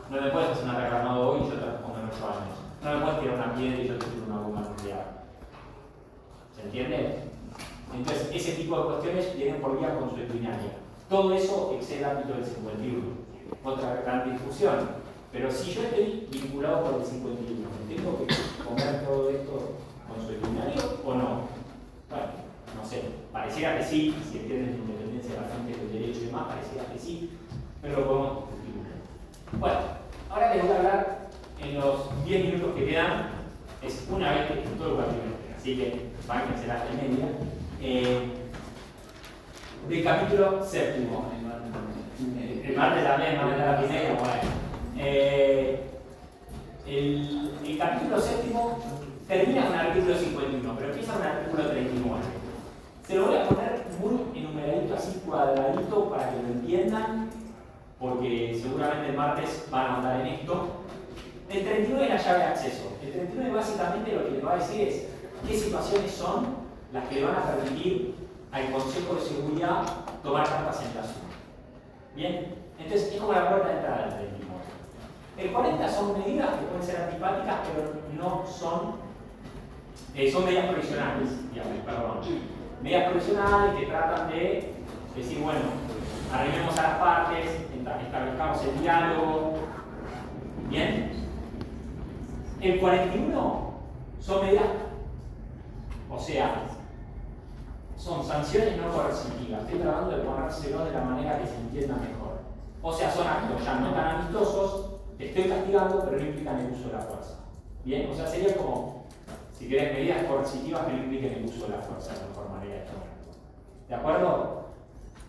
No me puedes hacer un ataque armado hoy y yo te respondo en 8 años. No me puedes tirar una piedra y yo te tiro una bomba nuclear. ¿Se entiende? Entonces, ese tipo de cuestiones vienen por vía consuetudinaria. Todo eso excede el ámbito del 51. Otra gran discusión. Pero si yo estoy vinculado con el 51, ¿tengo que comer todo esto consuetudinario o no? Bueno, no sé. Pareciera que sí, si entienden la independencia de la gente del derecho y demás, pareciera que sí, pero lo podemos discutir. Bueno, ahora les voy a hablar en los 10 minutos que quedan, es una vez que todo el capítulo, así que van a ser hasta y media, del capítulo 7. El martes también, el martes de la primera, bueno. El capítulo 7 termina con el artículo 51, pero empieza con el artículo 39. Se lo voy a poner muy enumeradito, así cuadradito, para que lo entiendan, porque seguramente el martes van a andar en esto. El 39 es la llave de acceso. El 39 básicamente lo que les va a decir es qué situaciones son las que le van a permitir al Consejo de Seguridad tomar cartas en el asunto. Bien, entonces es como la puerta de entrada del 39. El 40 son medidas que pueden ser antipáticas, pero no son medidas provisionales, digamos, perdón. Medidas provisionales que tratan de decir, bueno, arreglemos a las partes, establezcamos el diálogo. Bien. El 41 son medidas, o sea, son sanciones no coercitivas. Estoy tratando de ponérselo de la manera que se entienda mejor. O sea, son actos ya no tan amistosos, te estoy castigando, pero no implican el uso de la fuerza. Bien, o sea, sería como, si querés, medidas coercitivas que no impliquen el uso de la fuerza, de la mejor manera de ponerlo. ¿De acuerdo?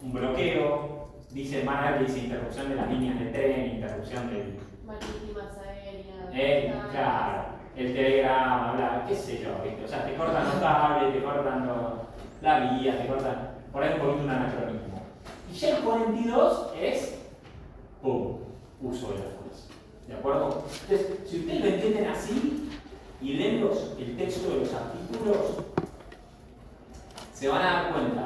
Un bloqueo, dice el manual que dice interrupción de las líneas de tren, interrupción del. Marítimas, aéreas. Claro, el telegrama, bla, qué sé yo, ¿viste? O sea, te cortan los cables, te cortan la vía, te cortan. Por ahí un poquito un anacronismo. Y ya el 42 es. ¡Pum! Uso de la fuerza. ¿De acuerdo? Entonces, si ustedes lo entienden así y leen el texto de los artículos, se van a dar cuenta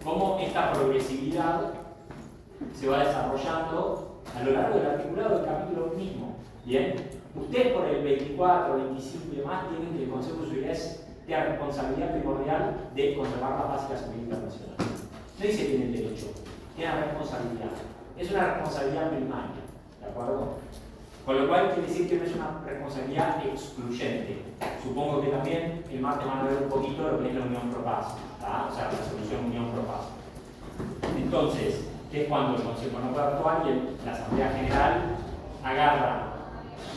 cómo esta progresividad se va desarrollando a lo largo del articulado del capítulo mismo. Bien, ustedes por el 24, 25 y demás tienen que el Consejo de Seguridad tenga responsabilidad primordial de conservar la paz y la seguridad internacional. No dice tienen derecho, tienen responsabilidad. Es una responsabilidad primaria, ¿de acuerdo? Con lo cual quiere decir que no es una responsabilidad excluyente. Supongo que también el martes van a ver un poquito lo que es la Unión Pro Paz, ¿tá? O sea, la solución Unión Pro Paz. Entonces, que es cuando el Consejo no puede actuar y la Asamblea General agarra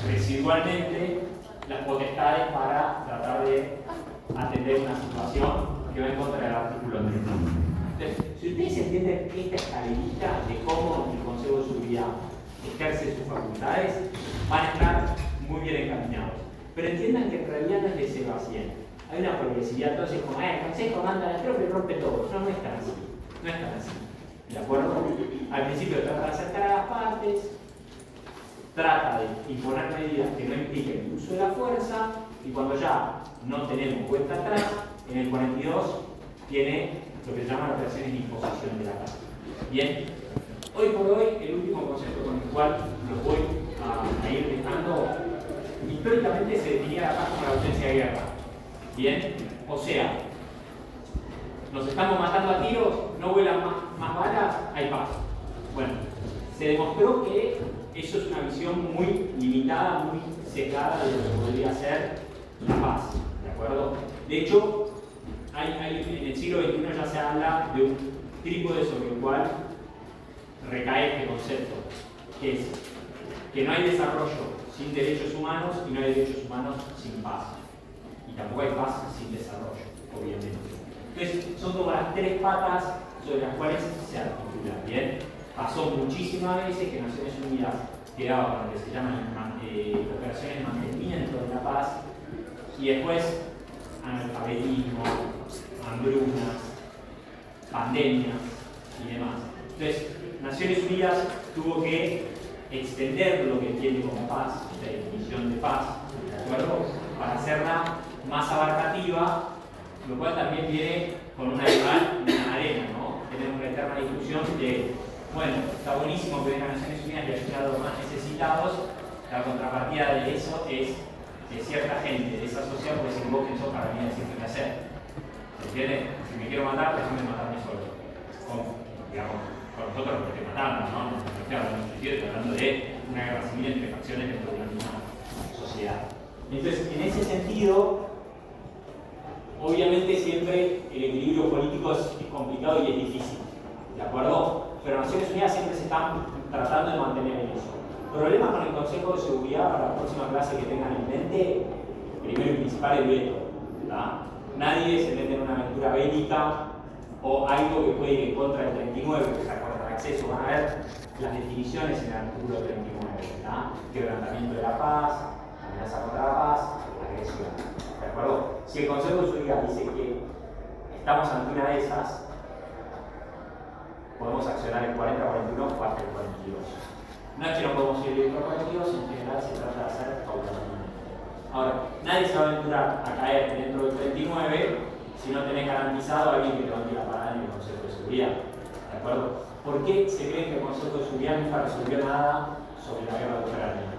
residualmente las potestades para tratar de atender una situación que va en contra del artículo 30. Entonces, si ustedes entienden esta escalerita de cómo el Consejo de Seguridad ejerce sus facultades, van a estar muy bien encaminados. Pero entiendan que en realidad no es de 0 a 100. Hay una progresividad, entonces como el Consejo manda la tropa y rompe todo. No, no es tan así. No es tan así. ¿De acuerdo? Al principio trata de acercar a las partes, trata de imponer medidas que no impliquen el uso de la fuerza, y cuando ya no tenemos vuelta atrás, en el 42 tiene lo que se llama operaciones de imposición de la paz. Bien, hoy por hoy el último concepto con el cual los voy a ir dejando, históricamente se definía la paz como la ausencia de guerra. Bien, o sea, nos estamos matando a tiros, no vuelan más balas, hay paz. Bueno, se demostró que eso es una visión muy limitada, muy sesgada de lo que podría ser la paz, ¿de acuerdo? De hecho, en el siglo XXI ya se habla de un trípode sobre el cual recae este concepto, que es que no hay desarrollo sin derechos humanos y no hay derechos humanos sin paz. Y tampoco hay paz sin desarrollo, obviamente. Entonces, son como las tres patas sobre las cuales se articulan, ¿bien? Pasó muchísimas veces que Naciones Unidas quedaba con lo que se llaman operaciones de mantenimiento de la paz, y después analfabetismo, hambrunas, pandemias y demás. Entonces, Naciones Unidas tuvo que extender lo que entiende como paz, esta definición de paz, ¿de acuerdo? Para hacerla más abarcativa, lo cual también viene con una arena, ¿no? Tenemos una eterna discusión de, bueno, está buenísimo que vengan Naciones Unidas y ayudar a los más necesitados, la contrapartida de eso es que cierta gente de esa sociedad pues se invoquen eso para venir a decirme qué hacer. ¿Entienden? Si me quiero matar, déjame matarme solo. Digamos, con nosotros lo estoy matando, ¿no? No estoy hablando de una guerra civil entre facciones dentro de una misma sociedad. Entonces, en ese sentido, obviamente siempre el equilibrio político es complicado y es difícil, ¿de acuerdo? Pero Naciones Unidas siempre se están tratando de mantener en eso. Problemas con el Consejo de Seguridad para la próxima clase que tengan en mente, primero y principal el veto, ¿verdad? Nadie se mete en una aventura bélica o algo que puede ir en contra del 39, que es la contra el acceso. Van a ver las definiciones en el artículo 39, ¿verdad? Quebrantamiento de la paz, amenaza contra la paz, agresión. ¿De acuerdo? Si el Consejo de Seguridad dice que estamos ante una de esas, podemos accionar el 40-41 o hasta el 42. No es que no podemos ir directo al 42, en general se trata de hacer paulatinamente. Ahora, nadie se va a aventurar a caer dentro del 39 si no tenés garantizado a alguien que te va a parar en el Consejo de Seguridad. ¿De acuerdo? ¿Por qué se cree que el Consejo de Seguridad nunca resolvió nada sobre la guerra de Ucrania?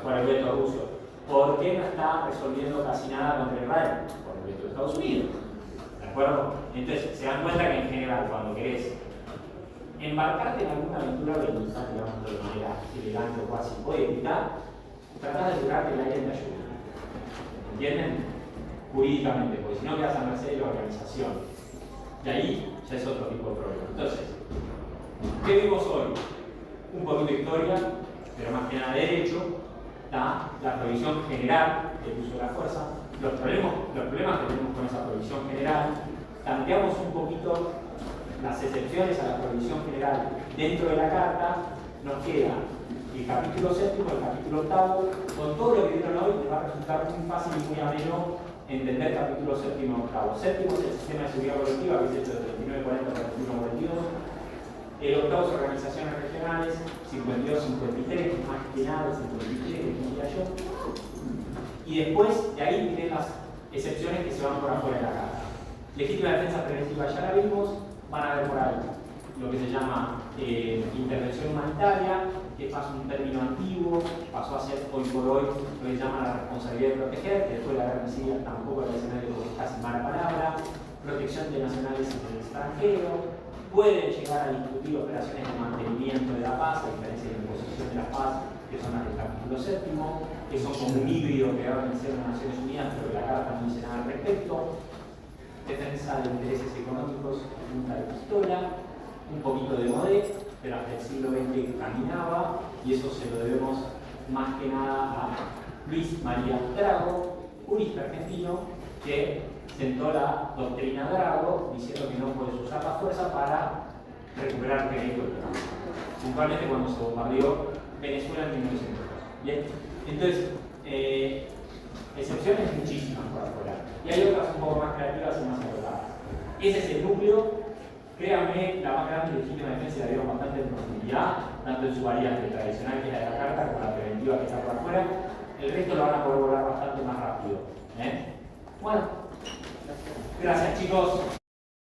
Por el veto ruso. ¿Por qué no está resolviendo casi nada contra Israel? Por el veto de Estados Unidos. ¿De acuerdo? Entonces, se dan cuenta que en general, cuando querés embarcarte en alguna aventura bélica, digamos de manera elegante o cuasi poética, tratás de lograr que el aire te ayude. ¿Entienden? Jurídicamente, porque si no quedas a merced de la organización. Y ahí ya es otro tipo de problema. Entonces, ¿qué vimos hoy? Un poquito de historia, pero más que nada de derecho, la prohibición general del uso de la fuerza, los problemas que tenemos con esa prohibición general, planteamos un poquito las excepciones a la prohibición general dentro de la Carta, nos queda el capítulo séptimo, el capítulo octavo, con todo lo que vieron hoy les va a resultar muy fácil y muy ameno entender capítulo séptimo y octavo. Séptimo es el sistema de seguridad colectiva, que es el de 3940 al 4142. El octavo es organizaciones regionales, 52-53, más que nada 53, diría yo. Y después de ahí vienen las excepciones que se van por afuera de la Carta. Legítima defensa preventiva ya la vimos, van a ver por ahí lo que se llama intervención humanitaria, que es más un término antiguo, pasó a ser hoy por hoy lo que se llama la responsabilidad de proteger, que después de la guerra civil tampoco era el escenario porque es casi mala palabra, protección de nacionales en el extranjero, pueden llegar a discutir operaciones de mantenimiento de la paz, a diferencia de la imposición de la paz, que son las del capítulo séptimo, que son como un híbrido creado en el seno de las Naciones Unidas, pero la Carta no dice nada al respecto. Defensa de intereses económicos, punta de pistola, un poquito de modé, pero hasta el siglo XX caminaba, y eso se lo debemos más que nada a Luis María Drago, jurista argentino, que sentó la doctrina Drago, diciendo que no puedes usar la fuerza para recuperar crédito económico. Puntualmente cuando se bombardeó Venezuela en 1900. Bien, entonces, excepciones muchísimas por afuera. Y hay otras un poco más creativas y más elaboradas. Ese es el núcleo. Créanme, la más grande legítima defensa la vieron bastante en profundidad, tanto en su variante tradicional, que es la de la Carta, como la preventiva que está por afuera. El resto lo van a poder volar bastante más rápido. Bueno, gracias chicos.